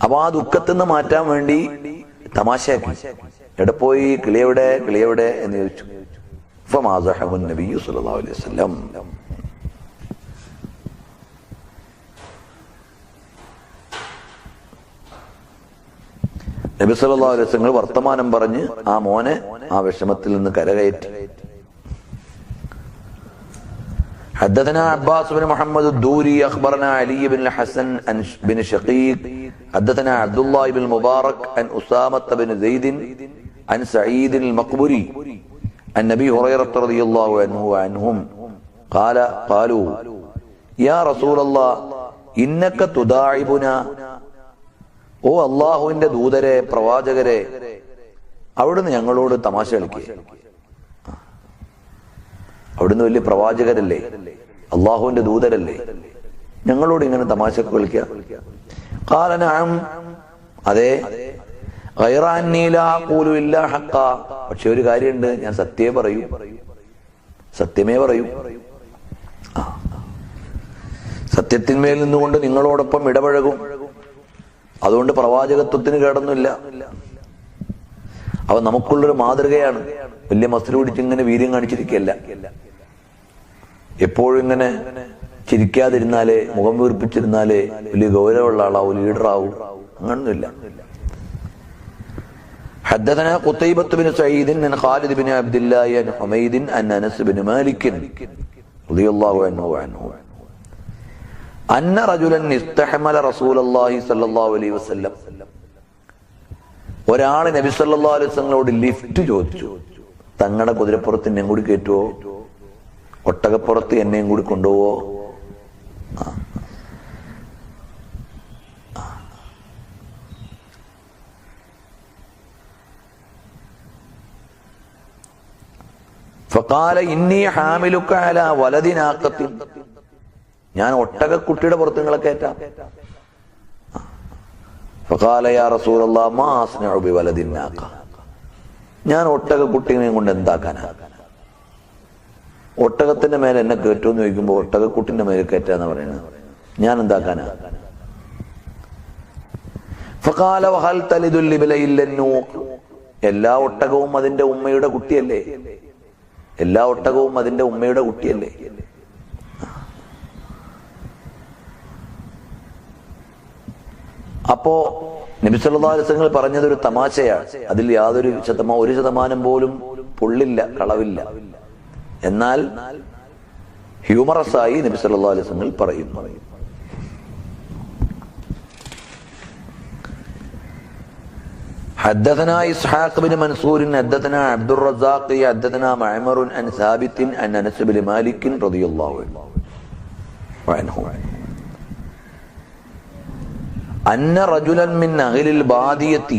അപ്പൊ ആ ദുഃഖത്തിൽ നിന്ന് മാറ്റാൻ വേണ്ടി തമാശയാക്കി. എവിടെ പോയി, കിളിയെവിടെ കിളിയെവിടെ എന്ന് ചോദിച്ചു. ഫമാസഹഹു നബിയ്യു സ്വല്ലല്ലാഹു അലൈഹി വസല്ലം. നബി സല്ലല്ലാഹു അലൈഹി വസല്ലം വർത്തമാനം പറഞ്ഞ് ആ മോനെ ആ വിഷമത്തിൽ നിന്ന് കരകയറ്റി. حدثنا عباس بن محمد الدوري أخبرنا علي بن الحسن بن شقيق حدثنا عبد الله بن المبارك عن أسامة بن زيد عن سعيد المقبري عن أبي هريرة رضي الله عنه وعنهم قالوا يا رسول الله إنك تداعبنا. ഓ അള്ളാഹുവിന്റെ ദൂതരെ, പ്രവാചകരെ, അവിടുന്ന് ഞങ്ങളോട് തമാശ കളിക്കുക. അവിടുന്ന് വലിയ പ്രവാചകരല്ലേ, അള്ളാഹുവിന്റെ ദൂതരല്ലേ, ഞങ്ങളോട് ഇങ്ങനെ തമാശ കളിക്കുക? ഖാല നഅം, അതെ. ഗൈറ അന്നീ ലാ അഖൂലു ഇല്ലാ ഹഖ്ഖ, പക്ഷെ ഒരു കാര്യമുണ്ട്, ഞാൻ സത്യമേ പറയൂ, സത്യമേ പറയൂ. സത്യത്തിന്മേൽ നിന്നുകൊണ്ട് നിങ്ങളോടൊപ്പം ഇടപഴകും. അതുകൊണ്ട് പ്രവാചകത്വത്തിന് കേടൊന്നുമില്ല. അവ നമുക്കുള്ളൊരു മാതൃകയാണ്. വലിയ മസിൽ പിടിച്ച് ഇങ്ങനെ വീര്യം കാണിച്ചിരിക്കുകയല്ല. എപ്പോഴും ഇങ്ങനെ ചിരിക്കാതിരുന്നാലേ, മുഖം വീർപ്പിച്ചിരുന്നാലേ വലിയ ഗൗരവമുള്ള ആളാവും, ലീഡറാവും. അങ്ങനൊന്നുമില്ല. حدثنا قتيبة بن سعيد عن خالد بن عبد الله عن حميد عن أنس بن مالك رضي الله عنه وعنه أن رجلا استحمل رسول الله صلى الله عليه وسلم. ഒരാള് നബി സല്ലല്ലാഹു അലൈഹി വസല്ലമയോട് ലിഫ്റ്റ് ചോദിച്ചു. തങ്ങളുടെ കുതിരപ്പുറത്ത് എന്നെയും കൂടി കയറ്റുവോ, ഒട്ടകപ്പുറത്ത് എന്നെയും കൂടി കൊണ്ടുപോവോ? ഫഖാല ഇന്നി ഹാമിലുക അലാ വലദി നാഖത്തിൻ, ഞാൻ ഒട്ടകക്കുട്ടിയുടെ പുറത്ത് നിങ്ങളെ കയറ്റാം. ഫഖാല യാ റസൂലല്ലാഹ് മാ അസ്നഉ ബിവലദിൻ നാഖ, ഞാൻ ഒട്ടകക്കുട്ടിനെ കൊണ്ട് എന്താക്കാനാ? ഒട്ടകത്തിന്റെ മേലെ എന്നെ കയറ്റുമെന്ന് ചോദിക്കുമ്പോ ഒട്ടകക്കുട്ടിന്റെ മേലെ കയറ്റാന്ന് പറയുന്നത്, ഞാൻ എന്താക്കാനാ? ഫഖാല വഹൽ തലിദുൽ ഇബ്ല ഇല്ല നൂഖ്, എല്ലാ ഒട്ടകവും അതിന്റെ ഉമ്മയുടെ കുട്ടിയല്ലേ, എല്ലാ ഒട്ടകവും അതിന്റെ ഉമ്മയുടെ കുട്ടിയല്ലേ. അപ്പോ നബി സല്ലല്ലാഹു അലൈഹി വസല്ലം പറഞ്ഞതൊരു തമാശയാണ്. അതിൽ യാതൊരു 1% പോലും പൊള്ളില്ല, കളവില്ല. എന്നാൽ ഹ്യൂമറസായി നബി സല്ലല്ലാഹു അലൈഹി വസല്ലം പറയുന്നു. حدثنا إسحاق بن منصور حدثنا عبد الرزاق حدثنا معمر عن ثابت عن أنس بن مالك رضي الله عنه أن رجلا من أهل البادية,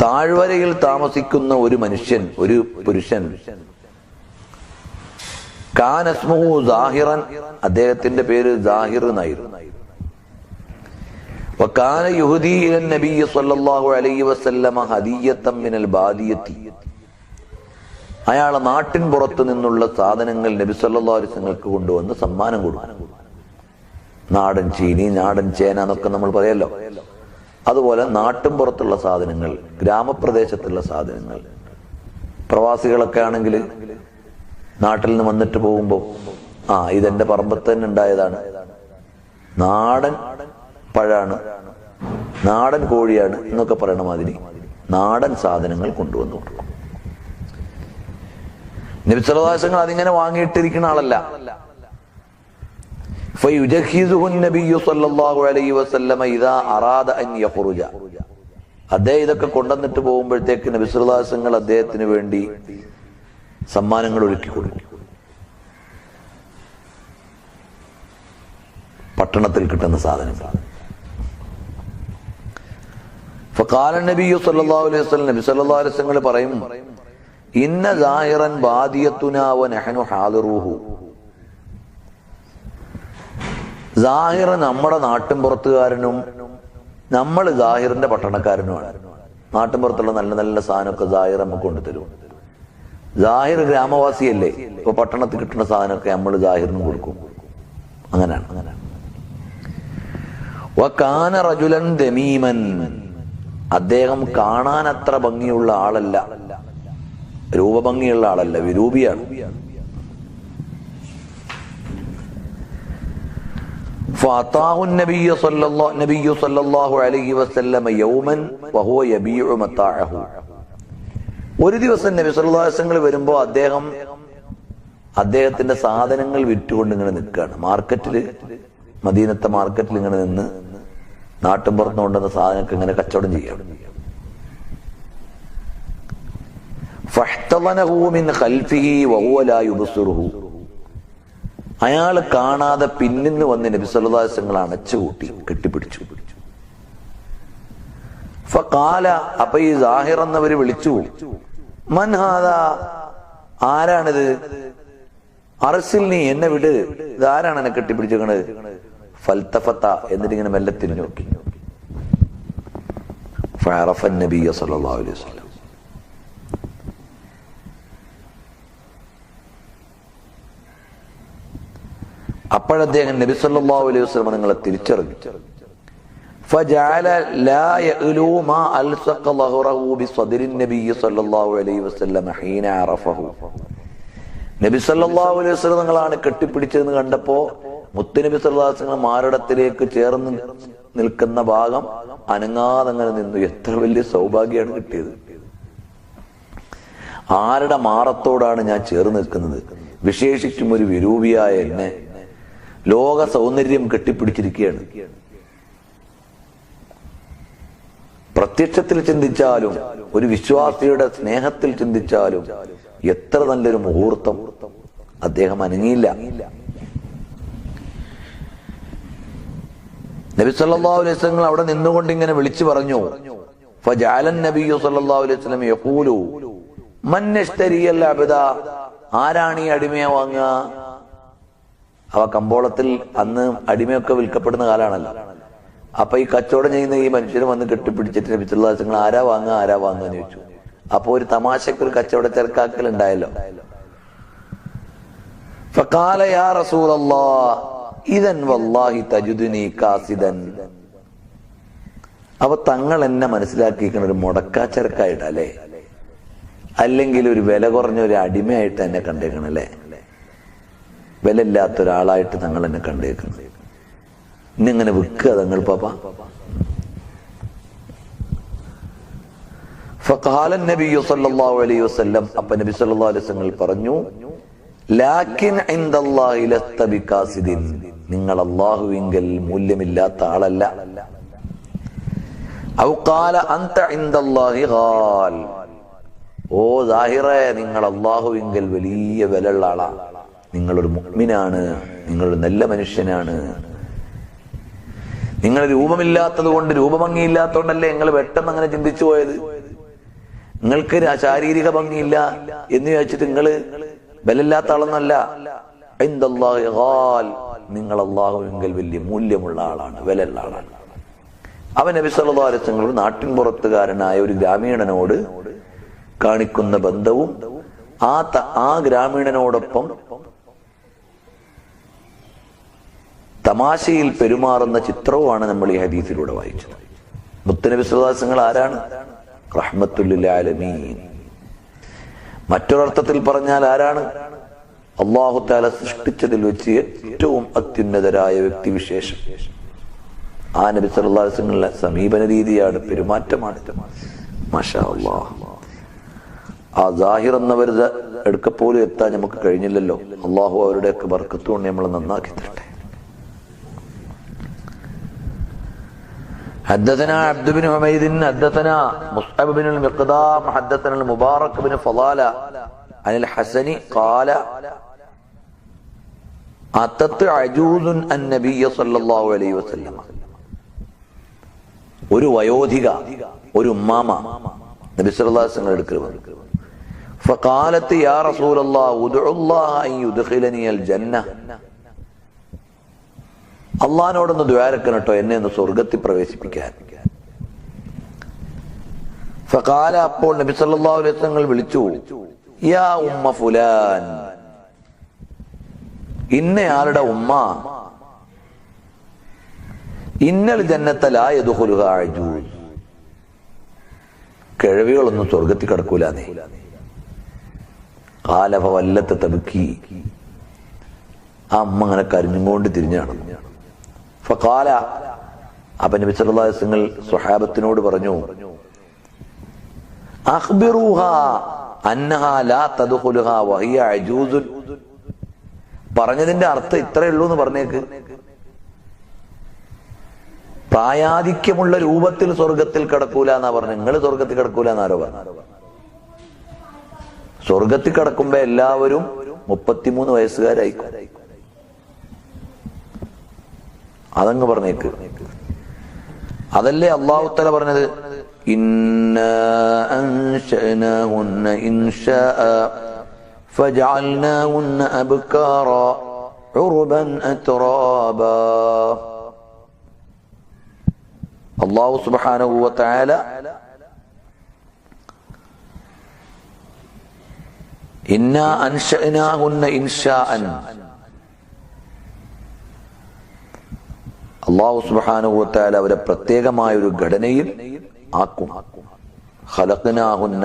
താഴ്വരയിൽ താമസിക്കുന്ന ഒരു മനുഷ്യൻ, ഒരു പുരുഷൻ, കാന ഇസ്മുഹു സാഹിറൻ, അദ്ദേഹത്തിന്റെ പേര് സാഹിർ എന്നായിരുന്നു. വകാന യുഹ്ദി ഇലൻ നബിയ്യി സ്വല്ലല്ലാഹു അലൈഹി വസല്ലമ ഹദിയത്തൻ മിനൽ ബാദിയത്തി, അയാളെ നാട്ടിൻ പുറത്തു നിന്നുള്ള സാധനങ്ങൾ നബി സല്ലല്ലാഹു അലൈഹി വസല്ലമക്ക് കൊണ്ടുവന്ന് സമ്മാനം കൊടുക്കും. നാടൻ ചീനി, നാടൻ ചേന എന്നൊക്കെ നമ്മൾ പറയല്ലോ. അതുപോലെ നാട്ടിൻ പുറത്തുള്ള സാധനങ്ങൾ, ഗ്രാമപ്രദേശത്തുള്ള സാധനങ്ങൾ. പ്രവാസികളൊക്കെ ആണെങ്കിൽ നാട്ടിൽ നിന്ന് വന്നിട്ട് പോകുമ്പോൾ ഇതെന്റെ പറമ്പത്ത് തന്നെ ഉണ്ടായതാണ്, നാടൻ പഴാണ്, നാടൻ കോഴിയാണ് എന്നൊക്കെ പറയണ മാതിരി നാടൻ സാധനങ്ങൾ കൊണ്ടുവന്നു കൊടുക്കും. നബി സല്ലല്ലാഹു അലൈഹി വസല്ലം അതിങ്ങനെ വാങ്ങിയിട്ടിരിക്കുന്ന ആളല്ല. അദ്ദേഹം ഇതൊക്കെ കൊണ്ടുവന്നിട്ട് പോകുമ്പോഴത്തേക്ക് നബി സല്ലല്ലാഹു അലൈഹി വസല്ലം അദ്ദേഹത്തിന് വേണ്ടി സമ്മാനങ്ങൾ ഒരുക്കി കൊടുക്കും. പട്ടണത്തിൽ കിട്ടുന്ന സാധനം. ഫഖാല നബിയ്യു സ്വല്ലല്ലാഹു അലൈഹി വസല്ലം, നബി സല്ലല്ലാഹു അലൈഹി വസല്ലം പറയും, ഇന്ന സാഹിറൻ ബാദിയത്തുനാ വ നഹ്നു ഹാദിറുഹു, സാഹിർ നമ്മുടെ നാട്ടിൻപുറത്തുകാരനും നമ്മൾ സാഹിറിന്റെ പട്ടണക്കാരനുമാണ്. നാട്ടിൻപുറത്തുള്ള നല്ല നല്ല സാധനമൊക്കെ സാഹിർ നമുക്ക് കൊണ്ടുതരും. സാഹിർ ഗ്രാമവാസിയല്ലേ, ഇപ്പൊ പട്ടണത്തിൽ കിട്ടുന്ന സാധനമൊക്കെ നമ്മൾ സാഹിറിനും കൊടുക്കും. അങ്ങനെയാണ്. വകാന റജുലൻ ദമീമൻ, അദ്ദേഹം കാണാൻ അത്ര ഭംഗിയുള്ള ആളല്ല, രൂപഭംഗിയുള്ള ആളല്ല, വിരൂപിയാണ്. فأتاه النبي صلى الله عليه وسلم يوما وهو يبيع متاعه. ഒരു ദിവസം നബി സല്ലല്ലാഹു അലൈഹി വസല്ലം വരുമ്പോ അദ്ദേഹത്തിന്റെ സാധനങ്ങൾ വിറ്റുകൊണ്ട് ഇങ്ങനെ നിൽക്കുകയാണ് മാർക്കറ്റില്, മദീനത്തെ മാർക്കറ്റിൽ ഇങ്ങനെ നിന്ന് നാട്ടും പുറത്തും കൊണ്ടുവന്ന സാധനമൊക്കെ ഇങ്ങനെ കച്ചവടം ചെയ്യാണ്. ഫഹ്തളനഹു മിൻ ഖൽഫിഹി വഹുവ ലാ യുബ്സിറുഹു, അയാൾ കാണാതെ പിന്നിന്ന് വന്ന് നബി സല്ലല്ലാഹു അലൈഹി വസല്ലം അണച്ചുകൂട്ടി കെട്ടിപ്പിടിച്ചു. ഫഖാല, അപ്പൊ ഈ സാഹിർ എന്നവര് വിളിച്ചു, മൻ ഹാദാ, ആരാണിത്? അർസിൽനി, എന്നെ വിട്, ഇതാരാണ് എന്നെ കെട്ടിപ്പിടിച്ചത്? ഫൽതഫത, എന്നിട്ട് ഇങ്ങനെ മെല്ലെ തിരിഞ്ഞു നോക്കി. ഫഅറഫ നബിയ സല്ലല്ലാഹു അലൈഹി വസല്ലം, അപ്പോഴദ്ദേഹം നബി സല്ലല്ലാഹു അലൈഹി വസല്ലം നിങ്ങളെ തിരിച്ചറിഞ്ഞു. فجعل لا يألو ما ألصق ظهره بصدر النبي صلى الله عليه وسلم حين عرفه. നബി സല്ലല്ലാഹു അലൈഹി വസല്ലം നിങ്ങളാണ് കെട്ടിപ്പിടിച്ചതെന്ന് കണ്ടപ്പോ മുത്തുനബി സല്ലല്ലാഹു അലൈഹി വസല്ലം മാറിടത്തിലേക്ക് ചേർന്ന് നിൽക്കുന്ന ഭാഗം അനങ്ങാതെ അങ്ങനെ നിന്നു. എത്ര വലിയ സൗഭാഗ്യമാണ് കിട്ടിയത്! ആരുടെ മാറത്തോടാണ് ഞാൻ ചേർന്ന് നിൽക്കുന്നത്? വിശേഷിച്ചും ഒരു വിരൂപിയായ എന്നെ ലോക സൗന്ദര്യം കെട്ടിപ്പിടിച്ചിരിക്കുകയാണ്. പ്രത്യക്ഷത്തിൽ ചിന്തിച്ചാലും ഒരു വിശ്വാസിയുടെ സ്നേഹത്തിൽ ചിന്തിച്ചാലും എത്ര നല്ലൊരു മുഹൂർത്തം! അദ്ദേഹം അനങ്ങിയില്ല. നബി സല്ലല്ലാഹു അലൈഹി വസല്ലം അവിടെ നിന്നുകൊണ്ട് ഇങ്ങനെ വിളിച്ചു പറഞ്ഞു. ഫജഅലൻ നബിയ്യു സല്ലല്ലാഹു അലൈഹി വസല്ലം യഖൂലു മൻ യശ്തരിയൽ അബ്ദ, ആരാണ് ഈ അടിമയെ വാങ്ങുക? അവ കമ്പോളത്തിൽ അന്ന് അടിമയൊക്കെ വിൽക്കപ്പെടുന്ന കാലാണല്ലോ. അപ്പൊ ഈ കച്ചവടം ചെയ്യുന്ന ഈ മനുഷ്യന് വന്ന് കെട്ടിപ്പിടിച്ചിട്ട് നബി സല്ലല്ലാഹു അലൈഹി വസല്ലം ആരാ വാങ്ങുക എന്ന് ചോദിച്ചു. അപ്പൊ ഒരു തമാശക്ക് ഒരു കച്ചവട ചെറുക്കാക്കൽ ഉണ്ടായല്ലോ. ഫഖാല യാ റസൂലല്ലാഹ് ഇദൻ വല്ലാഹി തജിദുനി കാസിദൻ. അപ്പൊ തങ്ങൾ എന്നെ മനസ്സിലാക്കിയിരിക്കണ ഒരു മുടക്കാച്ചെറുക്കായിട്ടല്ലേ, അല്ലെങ്കിൽ ഒരു വില കുറഞ്ഞ ഒരു അടിമയായിട്ട് എന്നെ കണ്ടേക്കണല്ലേ, വില ഇല്ലാത്ത ഒരാളായിട്ട് തങ്ങൾ എന്നെ കണ്ടേക്കണം. ഇന്നിങ്ങനെ വിൽക്കുക തങ്ങൾ പാപ്പ. ഫഖാല നബിയ്യു സല്ലല്ലാഹു അലൈഹി വസല്ലം, അപ്പൊ നബി സല്ലല്ലാഹു അലൈഹി വസല്ലം പറഞ്ഞു, ലാകിൻ ഇൻദല്ലാഹി ലസ്ത ബികാസിദിൻ, നിങ്ങൾ അല്ലാഹുവിങ്കൽ മൂല്യമില്ലാത്ത ആളല്ല. ഔ ഖാല അൻത ഇൻദല്ലാഹി ഖാൽ, ഓ സാഹിറേ, നിങ്ങൾ അല്ലാഹുവിങ്കൽ വലിയ വിലയുള്ള ആളാ, നിങ്ങളൊരു മുഅ്മിനാണ്, നിങ്ങളൊരു നല്ല മനുഷ്യനാണ്. നിങ്ങൾ രൂപമില്ലാത്തത് കൊണ്ട്, രൂപഭംഗിയില്ലാത്തതുകൊണ്ടല്ലേ നിങ്ങൾ പെട്ടെന്ന് അങ്ങനെ ചിന്തിച്ചു പോയത്. നിങ്ങൾക്ക് ശാരീരിക ഭംഗിയില്ല എന്ന് ചോദിച്ചിട്ട് നിങ്ങൾ ബലമില്ലാത്ത ആളൊന്നല്ല. ഇൻദല്ലാഹി ഖാൽ, നിങ്ങൾ അല്ലാഹുവിങ്കൽ വലിയ മൂല്യമുള്ള ആളാണ്, വിലയുള്ള ആളാണ്. അവൻ നബി സല്ലല്ലാഹു അലൈഹി വസല്ലം നാട്ടിൻ പുറത്തുകാരനായ ഒരു ഗ്രാമീണനോട് കാണിക്കുന്ന ബന്ധവും ആ ഗ്രാമീണനോടൊപ്പം തമാശയിൽ പെരുമാറുന്ന ചിത്രവുമാണ് നമ്മൾ ഈ ഹദീസിലൂടെ വായിച്ചത്. മുത്തുനബി സല്ലല്ലാഹു അലൈഹി വസല്ലം ആരാണ്? റഹ്മത്തുൽ ലിൽ ആലമീൻ. മറ്റൊരർത്ഥത്തിൽ പറഞ്ഞാൽ ആരാണ്? അല്ലാഹു തആല സൃഷ്ടിച്ചതിൽ വെച്ച് ഏറ്റവും അത്യുന്നതരായ വ്യക്തിവിശേഷം. ആ നബി സല്ലല്ലാഹു അലൈഹി വസല്ലം സമീപന രീതിയാണ്, പെരുമാറ്റമാണ്. മാഷാ അല്ലാഹ്. ആ സാഹിർ എന്നവരുടെ എടുക്കപ്പോലും എത്താൻ നമുക്ക് കഴിഞ്ഞില്ലല്ലോ. അള്ളാഹു അവരുടെയൊക്കെ ബർക്കത്ത് കൊണ്ട് നമ്മൾ നന്നാക്കി തരട്ടെ. حدثنا عبد بن حميد حدثنا مصعب بن المقدام حدثنا المبارك بن فضالة عن الحسن قال أتت عجوز النبي صلى الله عليه وسلم. ഒരു വയോധിക, ഒരു ഉമ്മാമ നബി സല്ലല്ലാഹു അലൈഹി വസല്ലം എടുക്കുന്നത്. فقالت يا رسول الله ادعو الله ان يدخلني الجنة. അള്ളാഹിനോടൊന്ന് ദുആരക്കണം കേട്ടോ, എന്നെ ഒന്ന് സ്വർഗത്തിൽ പ്രവേശിപ്പിക്കാൻ. ഫഖാല, അപ്പോൾ നബി സല്ലല്ലാഹു അലൈഹി വസല്ലം വിളിച്ചു, യാ ഉമ്മ ഫുലാൻ, ഇന്നയാളുടെ ഉമ്മ, ഇന്നൽ ജന്നത ലാ യദ്ഖുലുഹാ അജൂസ്, കിഴവികളൊന്നും സ്വർഗത്തിൽ കിടക്കൂലെന്നേ. ഖാല ഫവല്ലത തബ്കി, ആ അമ്മ അങ്ങനെ കരഞ്ഞുകൊണ്ട് തിരിഞ്ഞു നടന്നു. ഫഖാല, അപ്പൊ നബി സല്ലല്ലാഹു അലൈഹി വസല്ലം സ്വഹാബത്തിനോട് പറഞ്ഞു, അഖ്ബിറൂഹാ അന്നഹാ ലാ തദ്ഖുലുഹാ വഹിയ അജൂസുൻ. പറഞ്ഞതിന്റെ അർത്ഥം ഇത്രയേ ഉള്ളൂ എന്ന് പറഞ്ഞേക്ക്. പ്രായാധിക്യമുള്ള രൂപത്തിൽ സ്വർഗത്തിൽ കിടക്കൂല എന്നാ പറഞ്ഞു. നിങ്ങൾ സ്വർഗത്തിൽ കിടക്കൂല എന്നാരോ പറഞ്ഞു. സ്വർഗത്തിൽ കിടക്കുമ്പോ എല്ലാവരും 33 വയസ്സുകാരായിക്കും. അതങ്ങ് പറഞ്ഞേക്ക്. അതല്ലേ അല്ലാഹു തആല പറഞ്ഞത്, ഇന്നാ അൻശഅനാഹുന്ന ഇൻശാഅ ഫജഅൽനാഹുന്ന അബ്കാറ ഉർബൻ അത്റാബാ. അല്ലാഹു സുബ്ഹാനഹു വ തആല ഇന്നാ അൻശഅനാഹുന്ന ഇൻശാഅൻ, അല്ലാഹു സുബ്ഹാനഹു വ തആല അവരെ പ്രത്യേകമായ ഒരു ഘടനയിൽ ആക്കും. ഖലഖനാഹുന്ന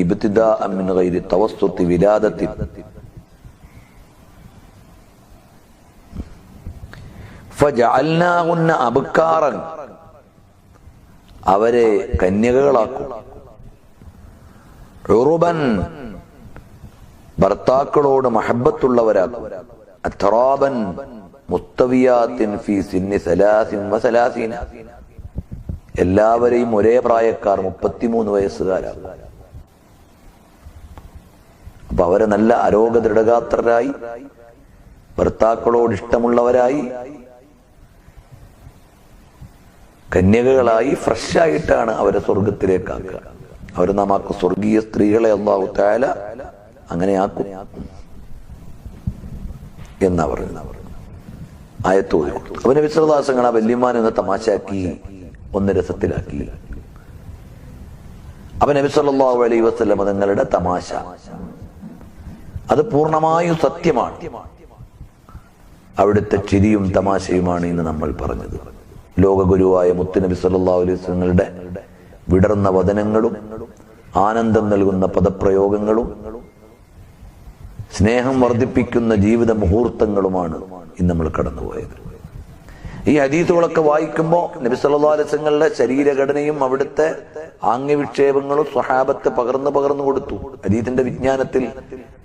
ഇബ്തിദാഅൻ മിൻ ഗൈരി തവസ്സുതി വിലാദത്തിൻ. ഫജഅൽനാഹുന്ന അബ്കാറൻ, അവരെ കന്യകകളാക്കും. ഉറുബൻ, ഭർത്താക്കളോട് മഹബ്ബത്തുള്ളവരാക്കും. അത്റാബൻ മുസ്തവിയാത്തിൻ ഫീ സിന്നി 33 എല്ലാവരെയും ഒരേ പ്രായക്കാർ 33 വയസ്സുകാരാകും. അപ്പൊ അവരെ നല്ല ആരോഗ്യ ദൃഢഗാത്രരായി, ഭർത്താക്കളോട് ഇഷ്ടമുള്ളവരായി, കന്യകകളായി, ഫ്രഷായിട്ടാണ് അവരെ സ്വർഗത്തിലേക്കാക്കുക. അവരെ നമുക്ക് സ്വർഗീയ സ്ത്രീകളെ അല്ലാഹു തആല അങ്ങനെ ആക്കും എന്നാ പറയുന്നത്. ആയത്ത് ഓതി കൊടുത്തു. അപ്പൊ നബി സല്ലല്ലാഹു അലൈഹി വസല്ലം വല്യമ്മാനെ ഒന്ന് തമാശാക്കി, ഒന്ന് രസത്തിലാക്കി. അപ്പൊ നബി സല്ലല്ലാഹു അലൈഹി വസല്ലം തങ്ങളുടെ തമാശ അത് പൂർണ്ണമായും സത്യമാണ്. അവിടുത്തെ ചിരിയും തമാശയുമാണ് ഇന്ന് നമ്മൾ പറഞ്ഞത്. ലോകഗുരുവായ മുത്തുനബി സല്ലല്ലാഹു അലൈഹി വസല്ലങ്ങളുടെ വിടർന്ന വദനങ്ങളും ആനന്ദം നൽകുന്ന പദപ്രയോഗങ്ങളും സ്നേഹം വർദ്ധിപ്പിക്കുന്ന ജീവിത മുഹൂർത്തങ്ങളുമാണ് ഇന്ന് നമ്മൾ കടന്നുപോയത്. ഈ ഹദീസുകളൊക്കെ വായിക്കുമ്പോൾ നബി സല്ലല്ലാഹു അലൈഹി വസല്ലങ്ങളുടെ ശരീരഘടനയും അവിടുത്തെ ആംഗ്യവിക്ഷേപങ്ങളും സ്വഹാബത്ത് പകർന്നു കൊടുത്തു. ഹദീസിന്റെ വിജ്ഞാനത്തിൽ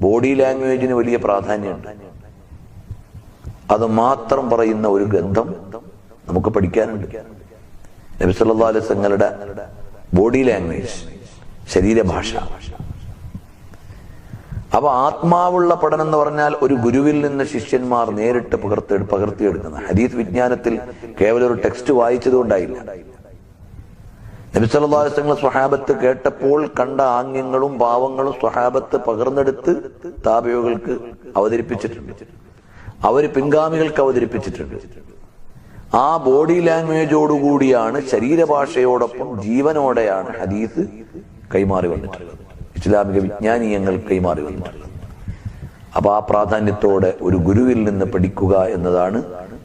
ബോഡി ലാംഗ്വേജിന് വലിയ പ്രാധാന്യമുണ്ട്. അത് മാത്രം പറയുന്ന ഒരു ഗ്രന്ഥം നമുക്ക് പഠിക്കാനുണ്ട്. നബി സല്ലല്ലാഹു അലൈഹി വസല്ലങ്ങളുടെ ബോഡി ലാംഗ്വേജ്, ശരീരഭാഷ. അപ്പൊ ആത്മാവുള്ള പഠനം എന്ന് പറഞ്ഞാൽ ഒരു ഗുരുവിൽ നിന്ന് ശിഷ്യന്മാർ നേരിട്ട് പകർത്തിയെടുക്കുന്ന. ഹദീസ് വിജ്ഞാനത്തിൽ കേവലം ഒരു ടെക്സ്റ്റ് വായിച്ചതുകൊണ്ടായില്ല. നബി സല്ലല്ലാഹു അലൈഹി വസല്ലം സ്വഹാബത്ത് കേട്ടപ്പോൾ കണ്ട ആംഗ്യങ്ങളും ഭാവങ്ങളും സ്വഹാബത്ത് പകർന്നെടുത്ത് താബിഈകൾക്ക് അവതരിപ്പിച്ചിട്ടുണ്ട്. അവര് പിൻഗാമികൾക്ക് അവതരിപ്പിച്ചിട്ടുണ്ട്. ആ ബോഡി ലാംഗ്വേജോടുകൂടിയാണ്, ശരീരഭാഷയോടൊപ്പം ജീവനോടെയാണ് ഹദീസ് കൈമാറി വന്നിട്ടുള്ളത്, ഇസ്ലാമിക വിജ്ഞാനീയങ്ങൾ കൈമാറി വന്നിട്ടുള്ളത്. അപ്പൊ ആ പ്രാധാന്യത്തോടെ ഒരു ഗുരുവിൽ നിന്ന് പഠിക്കുക എന്നതാണ്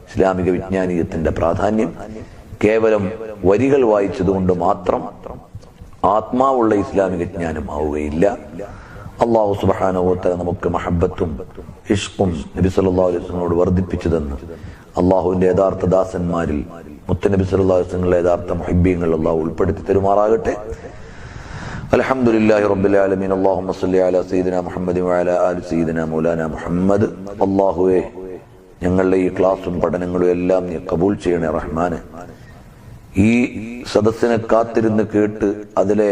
ഇസ്ലാമിക വിജ്ഞാനീയത്തിന്റെ പ്രാധാന്യം. കേവലം വരികൾ വായിച്ചതുകൊണ്ട് മാത്രം ആത്മാവുള്ള ഇസ്ലാമിക ജ്ഞാനം ആവുകയില്ല. അല്ലാഹു സുബ്ഹാനഹു വ തആല നമുക്ക് മഹബ്ബത്തും ഇഷ്ഖും നബി സല്ലല്ലാഹു അലൈഹി വസല്ലമയോട് വർദ്ധിപ്പിച്ചു തന്നു. അള്ളാഹുവിന്റെ യഥാർത്ഥ ദാസന്മാരിൽ മുത്തുനബി സല്ലല്ലാഹു അലൈഹി വസല്ലമയുടെ യഥാർത്ഥ മുഹിബ്ബീങ്ങൾ അള്ളാഹു ഉൾപ്പെടുത്തി തരുമാറാകട്ടെ. അൽഹംദുലില്ലാഹി റബ്ബിൽ ആലമീൻ. അല്ലാഹുമ്മ സ്വല്ലി അലാ സയ്യിദിനാ മുഹമ്മദ് വഅലാ ആലി സയ്യിദിനാ മൗലാനാ മുഹമ്മദ്. അല്ലാഹുവേ, ഞങ്ങളുടെ ഈ ക്ലാസും പഠനങ്ങളും എല്ലാം നീ കബൂൽ ചെയ്യണേ റഹ്മാനെ. ഈ സദസ്സിനെ കാത്തിരുന്ന് കേട്ട് അതിലെ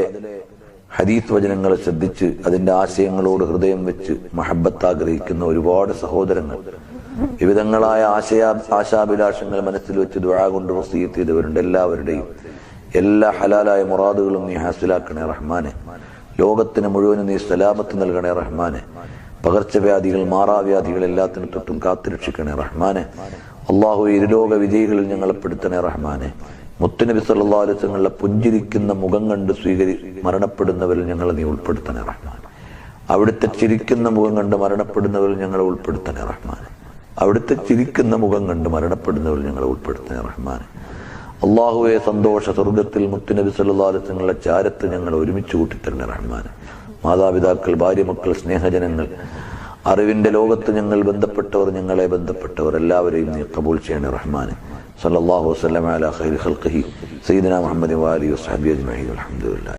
ഹദീസ് വചനങ്ങളെ ശ്രദ്ധിച്ച് അതിന്റെ ആശയങ്ങളോട് ഹൃദയം വെച്ച് മഹബ്ബത്ത് ആഗ്രഹിക്കുന്ന ഒരുപാട് സഹോദരങ്ങൾ, വിവിധങ്ങളായ ആശാഭിലാഷങ്ങൾ മനസ്സിൽ വെച്ച് ദുആ കൊണ്ട് വസിയത്ത് ചെയ്തവരുണ്ട്. എല്ലാവരുടെയും എല്ലാ ഹലാലായ മുറാദുകളും നീ ഹാസിലാക്കണേ റഹ്മാനെ. ലോകത്തിന് മുഴുവനും നീ സലാമത്ത് നൽകണേ റഹ്മാനെ. പകർച്ചവ്യാധികൾ, മാറാവ്യാധികൾ എല്ലാത്തിനും തൊട്ടും കാത്തുരക്ഷിക്കണേ റഹ്മാനെ. അള്ളാഹു ഇരുലോക വിജയികളിൽ ഞങ്ങളെ പെടുത്തണേ റഹ്മാനെ. മുത്തുനബി സല്ലല്ലാഹു അലൈഹി വസല്ലം പുഞ്ചിരിക്കുന്ന മുഖം കണ്ട് മരണപ്പെടുന്നവരിൽ ഞങ്ങളെ നീ ഉൾപ്പെടുത്തണേ റഹ്മാൻ. അവിടുത്തെ ചിരിക്കുന്ന മുഖം കണ്ട് മരണപ്പെടുന്നവരിൽ ഞങ്ങളെ ഉൾപ്പെടുത്തണേ റഹ്മാൻ. അവിടുത്തെ ചിരിക്കുന്ന മുഖം കണ്ട് മരണപ്പെടുന്നവരിൽ ഞങ്ങളെ ഉൾപ്പെടുത്തണേ റഹ്മാൻ. അള്ളാഹുവെ സന്തോഷ സ്വർഗത്തിൽ മുത്തുനബി സല്ലല്ലാഹു അലൈഹി വസല്ലമയുടെ ചാരത്ത് ഞങ്ങൾ ഒരുമിച്ച് കൂട്ടിത്തരണേ റഹ്മാനെ. മാതാപിതാക്കൾ, ഭാര്യമക്കൾ, സ്നേഹജനങ്ങൾ, അറിവിന്റെ ലോകത്ത് ഞങ്ങൾ ബന്ധപ്പെട്ടവർ, ഞങ്ങളെ ബന്ധപ്പെട്ടവർ എല്ലാവരെയും നീ ഖബൂൽ ചെയ്യണേ റഹ്മാനെ. സല്ലല്ലാഹു വസല്ലമ അലാ ഖൈരി ഖൽഖിഹി സയ്യിദനാ മുഹമ്മദ് വ ആലിഹി വസ്ഹബിഹി അജ്മഈൻ. അൽഹംദുലില്ലാഹ്.